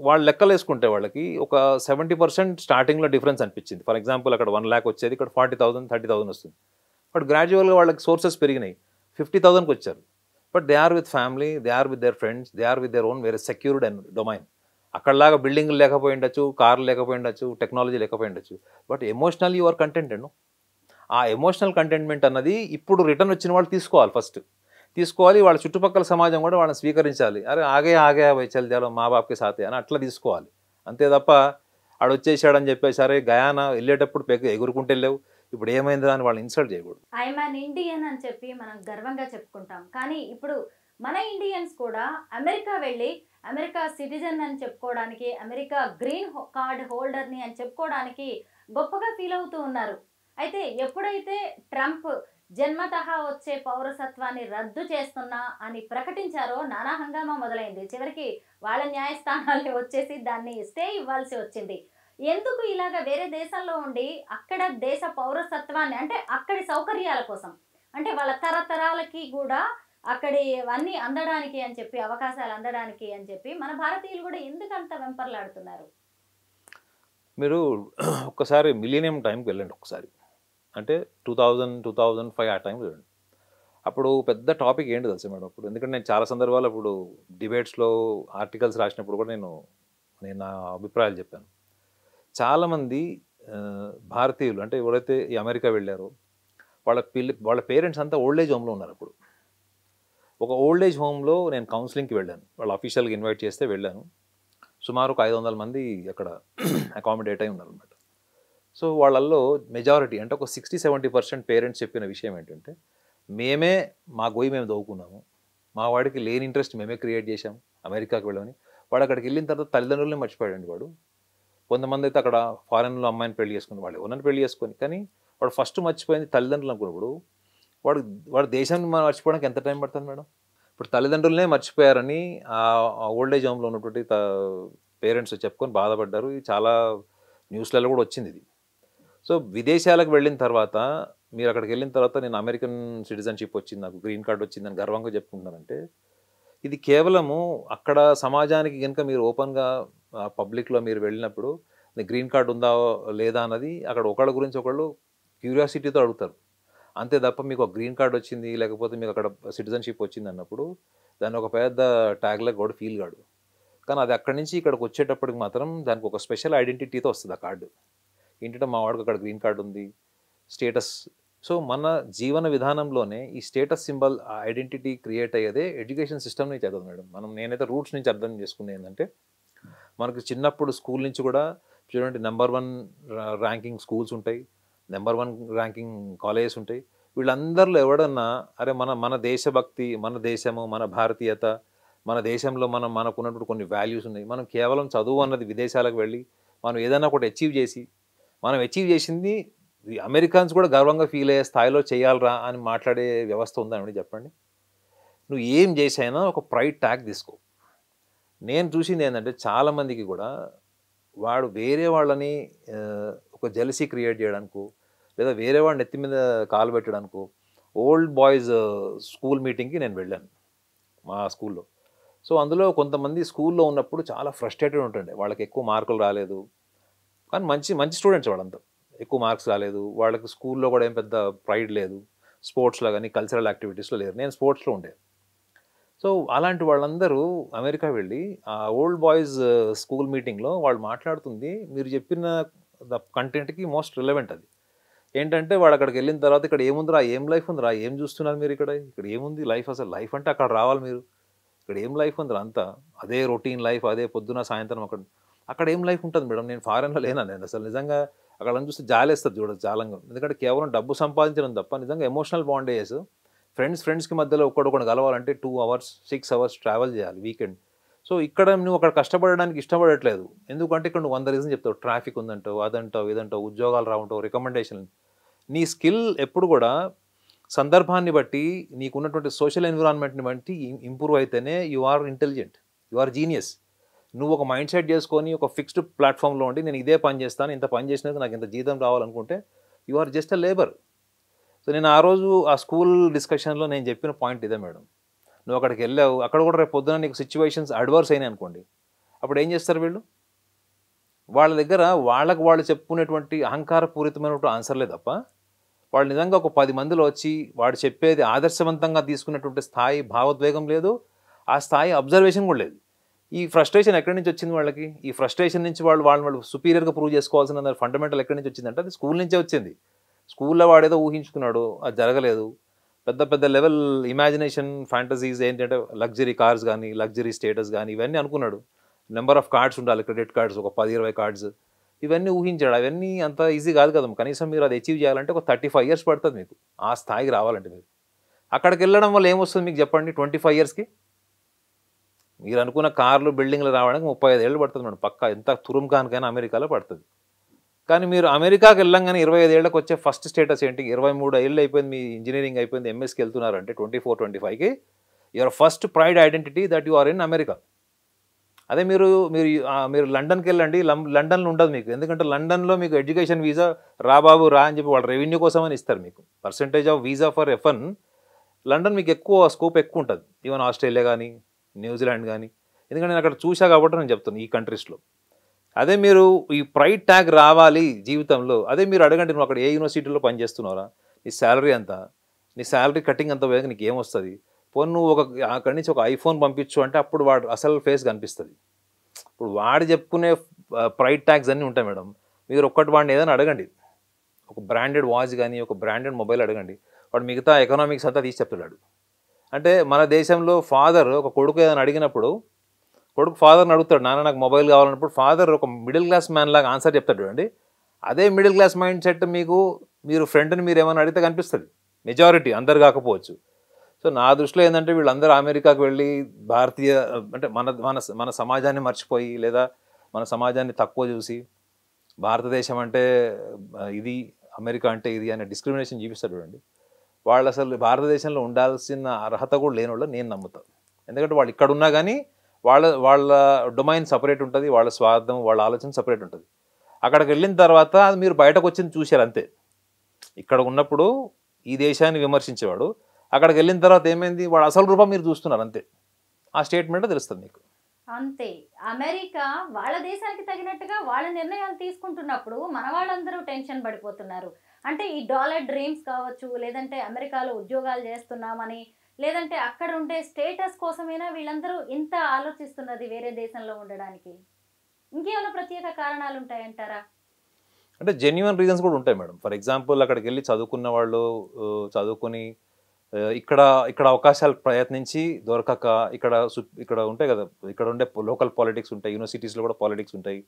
వాళ్ళు లెక్కలు వేసుకుంటే వాళ్ళకి ఒక 70% స్టార్టింగ్లో డిఫరెన్స్ అనిపించింది. ఫర్ ఎగ్జాంపుల్ అక్కడ 1 lakh వచ్చేది, ఇక్కడ 40,000 30,000 వస్తుంది. బట్ గ్రాడ్యువల్గా వాళ్ళకి సోర్సెస్ పెరిగినాయి, 50,000కి వచ్చారు. But they are with family, they are with their friends, they are with their own very secured and domain. అక్కడలాగా బిల్డింగ్లు లేకపోయి ఉండొచ్చు, కార్లు లేకపోయి ఉండొచ్చు, టెక్నాలజీ లేకపోయి ఉండొచ్చు, but emotional you are contented. ఆ ఎమోషనల్ కంటెంట్మెంట్ అన్నది ఇప్పుడు రిటర్న్ వచ్చిన వాళ్ళు తీసుకోవాలి, ఫస్ట్ తీసుకోవాలి. వాళ్ళ చుట్టుపక్కల సమాజం కూడా వాళ్ళని స్వీకరించాలి. అరే ఆగే చల్ జాలో మా బాప్కి సాతే అని అట్లా తీసుకోవాలి. అంతే తప్ప ఆడు వచ్చేసాడని చెప్పేసి అరే గయానా వెళ్ళేటప్పుడు ఎగురుకుంటూ వెళ్ళావు, ఇప్పుడు ఏమైందా అని వాళ్ళని ఇన్సల్ట్ చేయకూడదు. ఐఎమ్ అన్ ఇండియన్ అని చెప్పి మనం గర్వంగా చెప్పుకుంటాం. కానీ ఇప్పుడు మన ఇండియన్స్ కూడా అమెరికా వెళ్ళి అమెరికా సిటిజన్ అని చెప్పుకోవడానికి, అమెరికా గ్రీన్ కార్డ్ హోల్డర్ని అని చెప్పుకోవడానికి గొప్పగా ఫీల్ అవుతూ ఉన్నారు. అయితే ఎప్పుడైతే ట్రంప్ జన్మతహా వచ్చే పౌరసత్వాన్ని రద్దు చేస్తున్నా అని ప్రకటించారో నానా హంగామా మొదలైంది. చివరికి వాళ్ళ న్యాయస్థానాలే వచ్చేసి దాన్ని స్టే ఇవ్వాల్సి వచ్చింది. ఎందుకు ఇలాగ వేరే దేశంలో ఉండి అక్కడ దేశ పౌరసత్వాన్ని, అంటే అక్కడి సౌకర్యాల కోసం, అంటే వాళ్ళ తరతరాలకి కూడా అక్కడి అన్నీ అందడానికి అని చెప్పి, అవకాశాలు అందడానికి అని చెప్పి మన భారతీయులు కూడా ఎందుకంత వెంపర్లాడుతున్నారు? మీరు ఒక్కసారి మిలీనియం టైంకి వెళ్ళండి ఒకసారి, అంటే 2000-2005 ఆ టైంలో వెళ్ళండి. అప్పుడు పెద్ద టాపిక్ ఏంటి తెలుసు మేడం అప్పుడు, ఎందుకంటే నేను చాలా సందర్భాలు అప్పుడు డిబేట్స్లో ఆర్టికల్స్ రాసినప్పుడు కూడా నేను నా అభిప్రాయాలు చెప్పాను. చాలామంది భారతీయులు అంటే ఎవరైతే ఈ అమెరికా వెళ్ళారో వాళ్ళ పేరెంట్స్ అంతా ఓల్డ్ ఏజ్ హోమ్లో ఉన్నారు. అప్పుడు ఒక ఓల్డ్ ఏజ్ హోమ్లో నేను కౌన్సిలింగ్కి వెళ్ళాను, వాళ్ళు అఫీషియల్గా ఇన్వైట్ చేస్తే వెళ్ళాను. సుమారు ఒక 500 మంది అక్కడ అకామిడేట్ అయి ఉన్నారనమాట. సో వాళ్ళల్లో మెజారిటీ అంటే ఒక 60-70% పేరెంట్స్ చెప్పిన విషయం ఏంటంటే, మేమే మా గొయ్యి మేము దవ్వుకున్నాము, మా వాడికి లేని ఇంట్రెస్ట్ మేమే క్రియేట్ చేశాం అమెరికాకి వెళ్ళమని. వాడు అక్కడికి వెళ్ళిన తర్వాత తల్లిదండ్రులనే మర్చిపోయాడండి వాడు. కొంతమంది అయితే అక్కడ ఫారెన్లో అమ్మాయిని పెళ్లి చేసుకుని, వాళ్ళు ఎవరైనా పెళ్లి చేసుకొని, కానీ వాడు ఫస్ట్ మర్చిపోయింది తల్లిదండ్రులు అనుకున్నప్పుడు వాడు దేశాన్ని మర్చిపోవడానికి ఎంత టైం పడుతుంది మేడం? ఇప్పుడు తల్లిదండ్రులనే మర్చిపోయారని ఆ ఓల్డ్ ఏజ్ హోమ్లో ఉన్నటువంటి పేరెంట్స్ చెప్పుకొని బాధపడ్డారు. ఇది చాలా న్యూస్లలో కూడా వచ్చింది ఇది. సో విదేశాలకు వెళ్ళిన తర్వాత, మీరు అక్కడికి వెళ్ళిన తర్వాత నేను అమెరికన్ సిటిజన్షిప్ వచ్చింది, నాకు గ్రీన్ కార్డ్ వచ్చిందని గర్వంగా చెప్పుకుంటున్నానంటే, ఇది కేవలము అక్కడ సమాజానికి కనుక మీరు ఓపెన్గా పబ్లిక్లో మీరు వెళ్ళినప్పుడు గ్రీన్ కార్డ్ ఉందా లేదా అన్నది అక్కడ ఒకళ్ళ గురించి ఒకళ్ళు క్యూరియాసిటీతో అడుగుతారు. అంతే తప్ప మీకు ఒక గ్రీన్ కార్డ్ వచ్చింది లేకపోతే మీకు అక్కడ సిటిజన్షిప్ వచ్చింది అన్నప్పుడు దాన్ని ఒక పెద్ద ట్యాగ్లాగా కూడా ఫీల్ కాడు. కానీ అది అక్కడి నుంచి ఇక్కడికి వచ్చేటప్పటికి మాత్రం దానికి ఒక స్పెషల్ ఐడెంటిటీతో వస్తుంది ఆ కార్డు. ఏంటంటే మా వాడికి అక్కడ గ్రీన్ కార్డు ఉంది, స్టేటస్. సో మన జీవన విధానంలోనే ఈ స్టేటస్ సింబల్, ఆ ఐడెంటిటీ క్రియేట్ అయ్యేదే ఎడ్యుకేషన్ సిస్టమ్ నుంచి అవుతుంది మేడం. నేనైతే రూట్స్ నుంచి అర్థం చేసుకునేది ఏంటంటే, మనకు చిన్నప్పుడు స్కూల్ నుంచి కూడా చూడండి నెంబర్ 1 ర్యాంకింగ్ స్కూల్స్ ఉంటాయి, నెంబర్ 1 ర్యాంకింగ్ కాలేజెస్ ఉంటాయి. వీళ్ళందరిలో ఎవడన్నా అరే మన దేశభక్తి, మన దేశము, మన భారతీయత, మన దేశంలో మనకున్నటువంటి కొన్ని వాల్యూస్ ఉన్నాయి, మనం కేవలం చదువు అన్నది విదేశాలకు వెళ్ళి మనం ఏదైనా ఒకటి మనం అచీవ్ చేసింది అమెరికన్స్ కూడా గర్వంగా ఫీల్ అయ్యే స్థాయిలో చేయాలరా అని మాట్లాడే వ్యవస్థ ఉందని చెప్పండి. నువ్వు ఏం చేసైనా ఒక ప్రైడ్ ట్యాగ్ తీసుకో. నేను చూసింది ఏంటంటే చాలామందికి కూడా వాడు వేరే వాళ్ళని ఒక జెలసీ క్రియేట్ చేయడానికో లేదా వేరే వాడిని ఎత్తి మీద కాలు పెట్టడానికో, ఓల్డ్ బాయ్స్ స్కూల్ మీటింగ్కి నేను వెళ్ళాను మా స్కూల్లో. సో అందులో కొంతమంది స్కూల్లో ఉన్నప్పుడు చాలా ఫ్రస్ట్రేటెడ్ ఉంటుండే, వాళ్ళకి ఎక్కువ మార్కులు రాలేదు, కానీ మంచి స్టూడెంట్స్ వాళ్ళంతా, ఎక్కువ మార్క్స్ రాలేదు, వాళ్ళకి స్కూల్లో కూడా ఏం పెద్ద ప్రైడ్ లేదు, స్పోర్ట్స్లో కానీ కల్చరల్ యాక్టివిటీస్లో లేరు. నేను స్పోర్ట్స్లో ఉండే. సో అలాంటి వాళ్ళందరూ అమెరికా వెళ్ళి ఆ ఓల్డ్ బాయ్స్ స్కూల్ మీటింగ్లో వాళ్ళు మాట్లాడుతుంది మీరు చెప్పిన కంటెంట్కి మోస్ట్ రిలవెంట్. అది ఏంటంటే వాడు అక్కడికి వెళ్ళిన తర్వాత ఇక్కడ ఏముందిరా, ఏం లైఫ్ ఉందిరా, ఏం చూస్తున్నారు మీరు, ఇక్కడ ఏముంది లైఫ్, అసలు లైఫ్ అంటే అక్కడ రావాలి మీరు, ఇక్కడ ఏం లైఫ్ ఉందిరా, అంతా అదే రొటీన్ లైఫ్, అదే పొద్దున సాయంత్రం అక్కడ ఏం లైఫ్ ఉంటుంది మేడం. నేను ఫారెన్లో లేనా, నేను అసలు నిజంగా అక్కడ చూస్తే జాలేస్తుంది చూడదు జాలంగా, ఎందుకంటే కేవలం డబ్బు సంపాదించడం తప్ప నిజంగా ఎమోషనల్ బాండేజెస్ ఫ్రెండ్స్కి మధ్యలో ఒకటి కలవాలంటే 2 hours 6 hours ట్రావెల్ చేయాలి వీకెండ్. సో ఇక్కడ నువ్వు అక్కడ కష్టపడడానికి ఇష్టపడట్లేదు, ఎందుకంటే ఇక్కడ నువ్వు 100 రీజన్ చెప్తావు, ట్రాఫిక్ ఉందంటావు, అదంటావు, ఇదంటావు, ఉద్యోగాలు రావంటావు, రికమెండేషన్. నీ స్కిల్ ఎప్పుడు కూడా సందర్భాన్ని బట్టి నీకున్నటువంటి సోషల్ ఎన్విరాన్మెంట్ని బట్టి ఇంప్రూవ్ అయితేనే you are intelligent, you are genius. నువ్వు ఒక మైండ్ సెట్ చేసుకొని ఒక ఫిక్స్డ్ ప్లాట్ఫామ్లో ఉండి నేను ఇదే పని చేస్తాను, ఇంత పని చేసినందుకు నాకు ఇంత జీతం రావాలనుకుంటే you are just a labour. So నేను ఆ రోజు ఆ స్కూల్ డిస్కషన్లో నేను చెప్పిన పాయింట్ ఇదే మేడం. నువ్వు అక్కడికి వెళ్ళావు, అక్కడ కూడా రేపు పొద్దున నీకు సిచ్యువేషన్స్ అడ్వర్స్ అయినాయి అనుకోండి, అప్పుడు ఏం చేస్తారు వీళ్ళు? వాళ్ళ దగ్గర వాళ్ళకు వాళ్ళు చెప్పుకునేటువంటి అహంకారపూరితమైనటువంటి ఆన్సర్లే తప్ప వాళ్ళు నిజంగా ఒక 10 మందిలో వచ్చి వాడు చెప్పేది ఆదర్శవంతంగా తీసుకున్నటువంటి స్థాయి భావోద్వేగం లేదు, ఆ స్థాయి అబ్జర్వేషన్ కూడా లేదు. ఈ ఫ్రస్ట్రేషన్ ఎక్కడి నుంచి వచ్చింది వాళ్ళకి? ఈ ఫ్రస్ట్రేషన్ నుంచి వాళ్ళు సుపీరియర్గా ప్రూవ్ చేసుకోవాల్సిన ఫండమెంటల్ ఎక్కడి నుంచి వచ్చిందంటే అది స్కూల్ నుంచే వచ్చింది. స్కూల్లో వాడేదో ఊహించుకున్నాడు, అది జరగలేదు. పెద్ద పెద్ద లెవెల్ ఇమాజినేషన్ ఫ్యాంటసీస్ ఏంటంటే లగ్జరీ కార్స్ కానీ లగ్జరీ స్టేటస్ కానీ ఇవన్నీ అనుకున్నాడు. నెంబర్ ఆఫ్ కార్డ్స్ ఉండాలి, క్రెడిట్ కార్డ్స్ ఒక 10-20 కార్డ్స్, ఇవన్నీ ఊహించాడు. అవన్నీ అంత ఈజీ కాదు కదా, కనీసం మీరు అది అచీవ్ చేయాలంటే ఒక 35 years పడుతుంది మీకు ఆ స్థాయికి రావాలంటే. మీరు అక్కడికి వెళ్ళడం వల్ల ఏమొస్తుంది మీకు చెప్పండి? 25 yearsకి మీరు అనుకున్న కార్లు బిల్డింగ్లు రావడానికి 35 ఏళ్ళు పడుతుంది మేడం పక్కా, ఎంత తురుంఖాన్కైనా అమెరికాలో పడుతుంది. కానీ మీరు అమెరికాకి వెళ్ళంగానే 25 ఏళ్ళకి వచ్చే ఫస్ట్ స్టేటస్ ఏంటి? 23 ఏళ్ళు అయిపోయింది, మీ ఇంజనీరింగ్ అయిపోయింది, ఎంఎస్కి వెళ్తున్నారంటే 24-25కి your first pride identity that you are in America. అదే మీరు మీరు మీరు లండన్కి వెళ్ళండి, లండన్లో ఉండదు మీకు, ఎందుకంటే లండన్లో మీకు ఎడ్యుకేషన్ వీసా రా బాబు రా అని చెప్పి వాళ్ళు రెవెన్యూ కోసం అని ఇస్తారు. మీకు percentage of visa for F1 London మీకు ఎక్కువ స్కోప్ ఎక్కువ ఉంటుంది, ఈవెన్ ఆస్ట్రేలియా కానీ న్యూజిలాండ్ కానీ, ఎందుకంటే నేను అక్కడ చూసా కాబట్టి నేను చెప్తాను ఈ కంట్రీస్లో. అదే మీరు ఈ ప్రైడ్ ట్యాగ్ రావాలి జీవితంలో, అదే మీరు అడగండి నువ్వు అక్కడ ఏ యూనివర్సిటీలో పనిచేస్తున్నారా, నీ శాలరీ ఎంత, నీ శాలరీ కటింగ్ అంత వేగంగా నీకు ఏమొస్తుంది, పోనీ నువ్వు అక్కడి నుంచి ఒక ఐఫోన్ పంపించు అంటే అప్పుడు వాడు అసలు ఫేస్ కనిపిస్తుంది. ఇప్పుడు వాడు చెప్పుకునే ప్రైడ్ ట్యాగ్స్ అన్నీ ఉంటాయి మేడం. మీరు ఒక్కటి వాడిని ఏదైనా అడగండి, ఒక బ్రాండెడ్ వాచ్ కానీ ఒక బ్రాండెడ్ మొబైల్ అడగండి, వాడు మిగతా ఎకనామిక్స్ అంతా తీసి చెప్తాడు. అంటే మన దేశంలో ఫాదర్ ఒక కొడుకు ఏదైనా అడిగినప్పుడు కొడుకు ఫాదర్ని అడుగుతాడు, నాన్న నాకు మొబైల్ కావాలన్నప్పుడు ఫాదర్ ఒక మిడిల్ క్లాస్ మ్యాన్ లాగా ఆన్సర్ చెప్తాడు అండి. అదే మిడిల్ క్లాస్ మైండ్ సెట్ మీరు ఫ్రెండ్ని మీరు ఏమైనా అడిగితే కనిపిస్తుంది, మెజారిటీ, అందరు కాకపోవచ్చు. సో నా దృష్టిలో ఏంటంటే వీళ్ళందరూ అమెరికాకు వెళ్ళి భారతీయ అంటే మన మన మన సమాజాన్ని మర్చిపోయి లేదా మన సమాజాన్ని తక్కువ చూసి భారతదేశం అంటే ఇది అమెరికా అంటే ఇది అనే డిస్క్రిమినేషన్ చూపిస్తారు చూడండి. వాళ్ళు అసలు భారతదేశంలో ఉండాల్సిన అర్హత కూడా లేని వాళ్ళు నేను నమ్ముతాను. ఎందుకంటే వాళ్ళు ఇక్కడ ఉన్నా కానీ వాళ్ళ డొమైన్ సపరేట్ ఉంటుంది, వాళ్ళ స్వార్థం వాళ్ళ ఆలోచన సపరేట్ ఉంటుంది. అక్కడికి వెళ్ళిన తర్వాత అది మీరు బయటకు వచ్చింది చూశారు అంతే. ఇక్కడ ఉన్నప్పుడు ఈ దేశాన్ని విమర్శించేవాడు, అక్కడికి వెళ్ళిన తర్వాత ఏమైంది వాడు అసలు రూపం మీరు చూస్తున్నారు అంతే. ఆ స్టేట్మెంట్ తెలుస్తుంది మీకు అంతే. అమెరికా వాళ్ళ దేశానికి తగినట్టుగా వాళ్ళ నిర్ణయాలు తీసుకుంటున్నప్పుడు మన వాళ్ళందరూ టెన్షన్ పడిపోతున్నారు. అంటే ఈ డాలర్ డ్రీమ్స్ కావచ్చు, లేదంటే అమెరికాలో ఉద్యోగాలు చేస్తున్నామని, లేదంటే అక్కడ ఉండే స్టేటస్ కోసమైనా వీళ్ళందరూ ఇంత ఆలోచిస్తున్నది వేరే దేశంలో ఉండడానికి. ఇంకేమైనా ప్రత్యేక కారణాలు ఉంటాయంటారా? అంటే జెన్యున్ రీజన్స్ కూడా ఉంటాయి మేడం. ఫర్ ఎగ్జాంపుల్ అక్కడికి వెళ్ళి చదువుకున్న వాళ్ళు చదువుకుని ఇక్కడ అవకాశాలు ప్రయత్నించి దొరకక ఇక్కడ ఉంటాయి కదా, ఇక్కడ ఉండే లోకల్ పాలిటిక్స్ ఉంటాయి, యూనివర్సిటీస్లో కూడా పాలిటిక్స్ ఉంటాయి,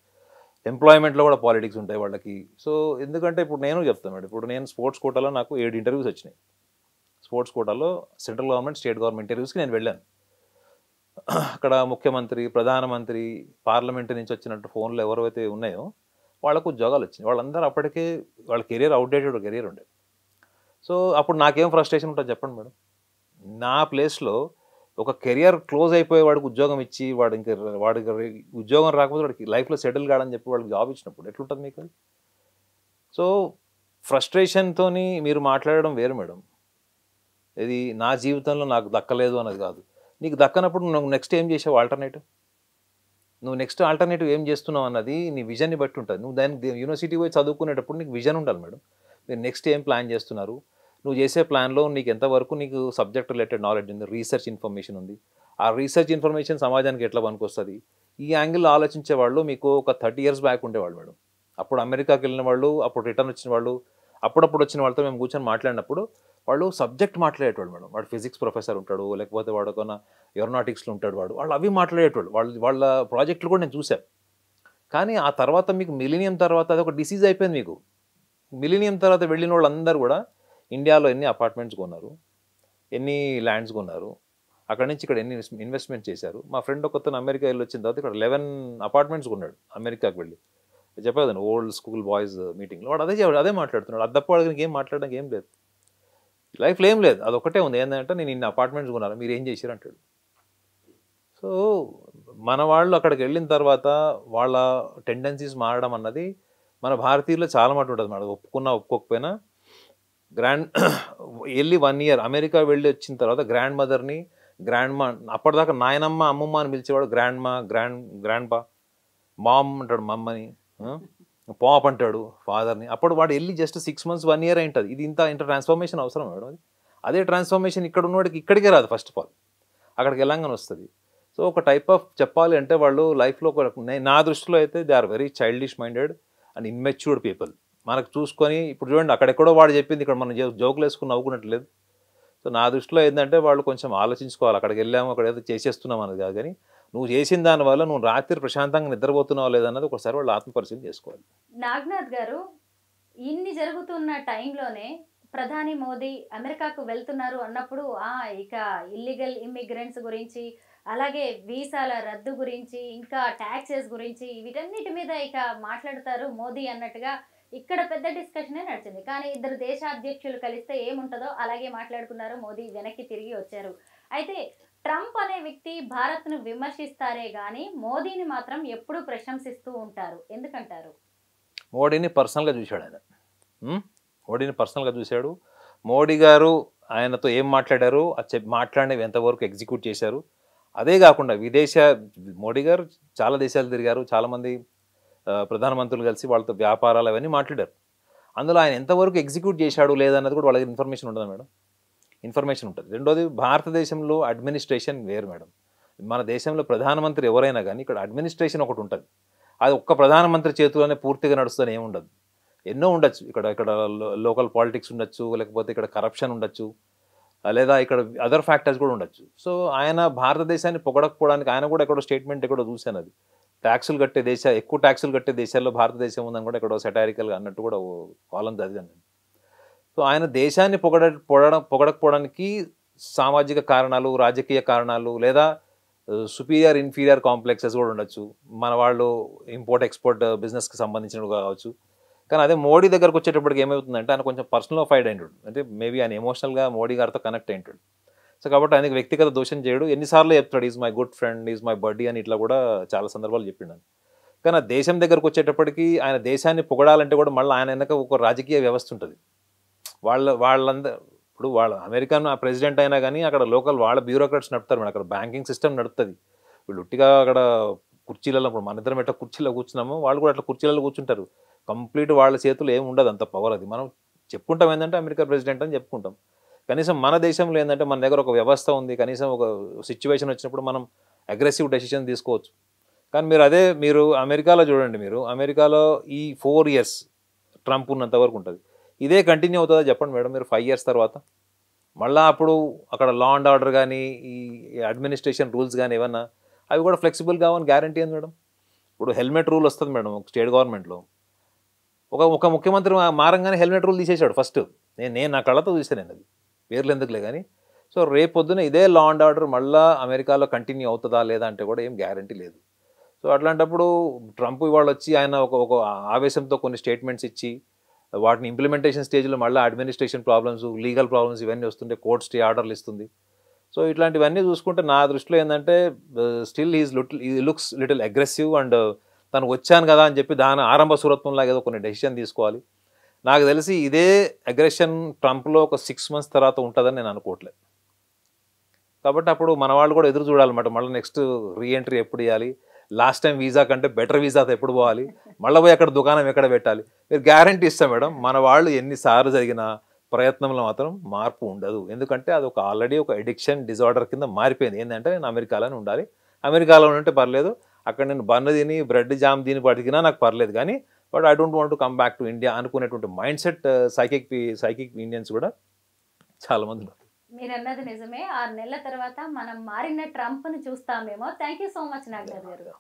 ఎంప్లాయ్మెంట్లో కూడా పాలిటిక్స్ ఉంటాయి వాళ్ళకి. సో ఎందుకంటే ఇప్పుడు నేను చెప్తాను మేడం, ఇప్పుడు నేను స్పోర్ట్స్ కోటాలో నాకు 7 ఇంటర్వ్యూస్ వచ్చినాయి. స్పోర్ట్స్ కోటాలో సెంట్రల్ గవర్నమెంట్ స్టేట్ గవర్నమెంట్ ఇంటర్వ్యూస్కి నేను వెళ్ళాను. అక్కడ ముఖ్యమంత్రి, ప్రధానమంత్రి, పార్లమెంట్ నుంచి వచ్చినట్టు ఫోన్లు ఎవరైతే ఉన్నాయో వాళ్ళకు ఉద్యోగాలు వచ్చినాయి. వాళ్ళందరూ అప్పటికే వాళ్ళ కెరీర్ అవుట్డేటెడ్ కెరీర్ ఉండే. సో అప్పుడు నాకేం ఫ్రస్ట్రేషన్ ఉంటుంది చెప్పండి మేడం. నా ప్లేస్లో ఒక కెరియర్ క్లోజ్ అయిపోయే వాడికి ఉద్యోగం ఇచ్చి వాడికి ఉద్యోగం రాకపోతే వాడికి లైఫ్లో సెటిల్ కాడని చెప్పి వాడికి జాబ్ ఇచ్చినప్పుడు ఎట్లుంటుంది మీకు? సో ఫ్రస్ట్రేషన్తో మీరు మాట్లాడడం వేరు మేడం. ఇది నా జీవితంలో నాకు దక్కలేదు అన్నది కాదు. నీకు దక్కనప్పుడు నువ్వు నెక్స్ట్ ఏం చేసావు ఆల్టర్నేటివ్, నువ్వు నెక్స్ట్ ఆల్టర్నేటివ్ ఏం చేస్తున్నావు అన్నది నీ విజన్ని బట్టి ఉంటుంది. నువ్వు దానికి యూనివర్సిటీ పోయి చదువుకునేటప్పుడు నీకు విజన్ ఉండాలి మేడం. మీరు నెక్స్ట్ ఏం ప్లాన్ చేస్తున్నారు, నువ్వు చేసే ప్లాన్లో నీకు ఎంతవరకు నీకు సబ్జెక్ట్ రిలేటెడ్ నాలెడ్జ్ ఉంది, రీసెర్చ్ ఇన్ఫర్మేషన్ ఉంది, ఆ రీసెర్చ్ ఇన్ఫర్మేషన్ సమాజానికి ఎట్లా పనికొస్తుంది, ఈ యాంగిల్లో ఆలోచించే వాళ్ళు మీకు ఒక 30 years బ్యాక్ ఉండేవాళ్ళు మేడం. అప్పుడు అమెరికాకి వెళ్ళిన వాళ్ళు, అప్పుడు రిటర్న్ వచ్చిన వాళ్ళు, అప్పుడప్పుడు వచ్చిన వాళ్ళతో మేము కూర్చొని మాట్లాడినప్పుడు వాళ్ళు సబ్జెక్ట్ మాట్లాడేటోళ్ళు మేడం. వాడు ఫిజిక్స్ ప్రొఫెసర్ ఉంటాడు, లేకపోతే వాడు ఏరోనాటిక్స్లో ఉంటాడు, వాళ్ళు అవి మాట్లాడేటోళ్ళు. వాళ్ళ ప్రాజెక్టులు కూడా నేను చూశాను. కానీ ఆ తర్వాత మీకు మిలీనియం తర్వాత అదొక డిసీజ్ అయిపోయింది మీకు. మిలీనియం తర్వాత వెళ్ళిన వాళ్ళందరూ కూడా ఇండియాలో ఎన్ని అపార్ట్మెంట్స్ కొన్నారు, ఎన్ని ల్యాండ్స్ కొన్నారు, అక్కడి నుంచి ఇక్కడ ఎన్ని ఇన్వెస్ట్మెంట్ చేశారు. మా ఫ్రెండ్ ఒకతను అమెరికా వెళ్ళి వచ్చిన తర్వాత ఇక్కడ 11 అపార్ట్మెంట్స్ కొన్నాడు అమెరికాకి వెళ్ళి. చెప్పేదాన్ని ఓల్డ్ స్కూల్ బాయ్స్ మీటింగ్లో వాడు అదే మాట్లాడుతున్నాడు. అది తప్ప వాడికి ఏం మాట్లాడడానికి ఏం లేదు, లైఫ్లో ఏం లేదు. అదొకటే ఉంది, ఏంటంటే నేను ఇన్ని అపార్ట్మెంట్స్ కొన్నాను, మీరు ఏం చేశారు అంటాడు. సో మన వాళ్ళు అక్కడికి వెళ్ళిన తర్వాత వాళ్ళ టెండెన్సీస్ మారడం అన్నది మన భారతీయుల్లో చాలా మటు ఉంటుంది. మనం ఒప్పుకున్నా ఒప్పుకోకపోయినా వెళ్ళి 1 ఇయర్ అమెరికా వెళ్ళి వచ్చిన తర్వాత గ్రాండ్ మదర్ని గ్రాండ్ మా, అప్పటిదాకా నాయనమ్మ అమ్మమ్మ అని పిలిచేవాడు, గ్రాండ్ మా గ్రాండ్ పా, మామ్ అంటాడు మమ్మని, పాప్ అంటాడు ఫాదర్ని. అప్పుడు వాడు వెళ్ళి జస్ట్ 6 months 1 year అయింటుంది. ఇది ఇంత ట్రాన్స్ఫర్మేషన్ అవసరం మేడం. అది అదే ట్రాన్స్ఫర్మేషన్ ఇక్కడ ఉన్నవాడికి ఇక్కడికే రాదు, ఫస్ట్ ఆఫ్ ఆల్ అక్కడికి వెళ్ళంగానే వస్తుంది. సో ఒక టైప్ ఆఫ్ చెప్పాలి అంటే వాళ్ళు లైఫ్లో నా దృష్టిలో అయితే they are very childish minded and immatured people. మనకు చూసుకొని ఇప్పుడు చూడండి అక్కడెక్కడో వాడు చెప్పింది ఇక్కడ మనం జోకులు వేసుకుని నవ్వుకున్నట్లేదు. సో నా దృష్టిలో ఏంటంటే వాళ్ళు కొంచెం ఆలోచించుకోవాలి. అక్కడికి వెళ్ళాము, అక్కడ ఏదో చేసేస్తున్నాం అన్నది కాదు, కానీ నువ్వు చేసిన దానివల్ల నువ్వు రాత్రి ప్రశాంతంగా నిద్రపోతున్నావు లేదన్నది ఒకసారి వాళ్ళు ఆత్మపరిశీలన చేసుకోవాలి. నాగనాథ్ గారు, ఇన్ని జరుగుతున్న టైంలోనే ప్రధాని మోదీ అమెరికాకు వెళ్తున్నారు అన్నప్పుడు ఇక ఇల్లీగల్ ఇమ్మిగ్రెంట్స్ గురించి, అలాగే వీసాల రద్దు గురించి, ఇంకా ట్యాక్సెస్ గురించి, వీటన్నిటి మీద ఇక మాట్లాడతారు మోదీ అన్నట్టుగా ఇక్కడ పెద్ద డిస్కషనే నడిచింది. కానీ ఇద్దరు దేశ అధ్యక్షులు కలిస్తే ఏముంటుందో అలాగే మాట్లాడుకున్నారు. మోదీ వెనక్కి తిరిగి వచ్చారు. అయితే ట్రంప్ అనే వ్యక్తి భారత్ను విమర్శిస్తారే కానీ మోదీని మాత్రం ఎప్పుడూ ప్రశంసిస్తూ ఉంటారు. ఎందుకంటారు? మోడీని పర్సనల్గా చూశాడు ఆయన. మోడీని పర్సనల్గా చూశాడు. మోడీ గారు ఆయనతో ఏం మాట్లాడారు, మాట్లాడినవి ఎంతవరకు ఎగ్జిక్యూట్ చేశారు. అదే కాకుండా మోడీ గారు చాలా దేశాలు తిరిగారు, చాలామంది ప్రధానమంత్రులు కలిసి వాళ్ళతో వ్యాపారాలు అవన్నీ మాట్లాడారు. అందులో ఆయన ఎంతవరకు ఎగ్జిక్యూట్ చేశాడు లేదన్నది కూడా వాళ్ళకి ఇన్ఫర్మేషన్ ఉంటుందా మేడం? ఇన్ఫర్మేషన్ ఉంటుంది. రెండోది, భారతదేశంలో అడ్మినిస్ట్రేషన్ వేరు మేడం. మన దేశంలో ప్రధానమంత్రి ఎవరైనా కానీ ఇక్కడ అడ్మినిస్ట్రేషన్ ఒకటి ఉంటుంది. అది ఒక్క ప్రధానమంత్రి చేతిలోనే పూర్తిగా నడుస్తుందని ఏముండదు. ఎన్నో ఉండొచ్చు. ఇక్కడ లోకల్ పాలిటిక్స్ ఉండొచ్చు, లేకపోతే ఇక్కడ కరప్షన్ ఉండొచ్చు, లేదా ఇక్కడ అదర్ ఫ్యాక్టర్స్ కూడా ఉండొచ్చు. సో ఆయన భారతదేశాన్ని పొగడకపోవడానికి ఆయన కూడా ఎక్కడో స్టేట్మెంట్ ఎక్కడో చూశాను. అది ఎక్కువ ట్యాక్సులు కట్టే దేశాల్లో భారతదేశం ఉందని కూడా ఎక్కడో సెటారికల్గా అన్నట్టు కూడా కాలం చదివాను. సో ఆయన దేశాన్ని పొగడకపోవడానికి సామాజిక కారణాలు, రాజకీయ కారణాలు, లేదా సుపీరియర్ ఇన్ఫీరియర్ కాంప్లెక్సెస్ కూడా ఉండొచ్చు. మన వాళ్ళు ఇంపోర్ట్ ఎక్స్పోర్ట్ బిజినెస్కి సంబంధించినవి కావచ్చు. కానీ అదే మోడీ దగ్గరకు వచ్చేటప్పటికి ఏమవుతుందంటే ఆయన కొంచెం పర్సనల్ ఫైడ్ అయింటాడు. అంటే మేబీ ఆయన ఎమోషనల్గా మోడీ గారితో కనెక్ట్ అయింటాడు. సో కాబట్టి ఆయనకి వ్యక్తిగత దోషం చేయడు. ఎన్నిసార్లు చెప్తాడు is my good friend, is my బడ్డీ అని ఇట్లా కూడా చాలా సందర్భాలు చెప్పిండాను. కానీ ఆ దేశం దగ్గరకు వచ్చేటప్పటికి ఆయన దేశాన్ని పొగడాలంటే కూడా మళ్ళీ ఆయన వెనక ఒక రాజకీయ వ్యవస్థ ఉంటుంది. వాళ్ళందరూ ఇప్పుడు అమెరికన్ ప్రెసిడెంట్ అయినా కానీ అక్కడ లోకల్ వాళ్ళ బ్యూరోక్రాట్స్ నడుపుతారు. అక్కడ బ్యాంకింగ్ సిస్టమ్ నడుపుతుంది. వీళ్ళు ఉట్టిగా అక్కడ కుర్చీలలో, ఇప్పుడు మన ఇద్దరం ఎట్లా కుర్చీలో కూర్చున్నామో వాళ్ళు కూడా అట్లా కుర్చీలలో కూర్చుంటారు. కంప్లీట్ వాళ్ళ చేతులు ఏమి ఉండదు, అంత పవర్. అది మనం చెప్పుకుంటాం ఏంటంటే అమెరికా ప్రెసిడెంట్ అని చెప్పుకుంటాం. కనీసం మన దేశంలో ఏంటంటే మన దగ్గర ఒక వ్యవస్థ ఉంది. కనీసం ఒక సిచ్యువేషన్ వచ్చినప్పుడు మనం అగ్రెసివ్ డెసిషన్ తీసుకోవచ్చు. కానీ మీరు అమెరికాలో చూడండి, మీరు అమెరికాలో ఈ 4 years ట్రంప్ ఉన్నంత వరకు ఉంటుంది. ఇదే కంటిన్యూ అవుతుందా చెప్పండి మేడం మీరు 5 years తర్వాత? మళ్ళీ అప్పుడు అక్కడ లా అండ్ ఆర్డర్ కానీ ఈ అడ్మినిస్ట్రేషన్ రూల్స్ కానీ ఏమన్నా అవి కూడా ఫ్లెక్సిబుల్ కావని గ్యారంటీ ఉంది మేడం. ఇప్పుడు హెల్మెట్ రూల్ వస్తుంది మేడం ఒక స్టేట్ గవర్నమెంట్లో. ఒక ముఖ్యమంత్రి మారంగానే హెల్మెట్ రూల్ తీసేశాడు ఫస్ట్. నేను నా కళ్ళతో చూసాను. అది పేర్లు ఎందుకులే కానీ. సో రేపొద్దున ఇదే లా అండ్ ఆర్డర్ మళ్ళీ అమెరికాలో కంటిన్యూ అవుతుందా లేదా అంటే కూడా ఏం గ్యారంటీ లేదు. సో అట్లాంటప్పుడు ట్రంప్ ఇవాళ వచ్చి ఆయన ఒక ఆవేశంతో కొన్ని స్టేట్మెంట్స్ ఇచ్చి వాటిని ఇంప్లిమెంటేషన్ స్టేజ్లో మళ్ళీ అడ్మినిస్ట్రేషన్ ప్రాబ్లమ్స్, లీగల్ ప్రాబ్లమ్స్ ఇవన్నీ వస్తుంటే కోర్ట్ స్టే ఆర్డర్లు ఇస్తుంది. సో ఇట్లాంటివన్నీ చూసుకుంటే నా దృష్టిలో ఏంటంటే still looks little aggressive. And తను వచ్చాను కదా అని చెప్పి దాని ఆరంభ సూరత్వంలాగా ఏదో కొన్ని డెసిషన్ తీసుకోవాలి. నాకు తెలిసి ఇదే అగ్రెషన్ ట్రంప్లో ఒక 6 months తర్వాత ఉంటుందని నేను అనుకోవట్లేదు. కాబట్టి అప్పుడు మన వాళ్ళు కూడా ఎదురు చూడాలన్నమాట. మళ్ళీ నెక్స్ట్ రీఎంట్రీ ఎప్పుడు ఇవ్వాలి, లాస్ట్ టైం వీసా కంటే బెటర్ వీసాతో ఎప్పుడు పోవాలి, మళ్ళీ పోయి అక్కడ దుకాణం ఎక్కడ పెట్టాలి, మీరు గ్యారంటీ ఇస్తాం మేడం. మన వాళ్ళు ఎన్నిసార్లు జరిగిన ప్రయత్నంలో మాత్రం మార్పు ఉండదు. ఎందుకంటే అది ఆల్రెడీ ఒక ఎడిక్షన్ డిజార్డర్ కింద మారిపోయింది. ఏంటంటే నేను అమెరికాలోనే ఉండాలి, అమెరికాలో ఉంటే పర్లేదు, అక్కడ నేను బన్ను తిని బ్రెడ్ జామ్ తిని పడికినా నాకు పర్లేదు, కానీ but I don't want to come back to India అనుకునేటువంటి మైండ్ సెట్ సైకిక్ ఇండియన్స్ కూడా చాలామంది ఉన్నారు. మీరు అన్నది నిజమే. 6 నెలల తర్వాత మనం మారిన ట్రంప్ను చూస్తామేమో. Thank you so much Naganath గారు.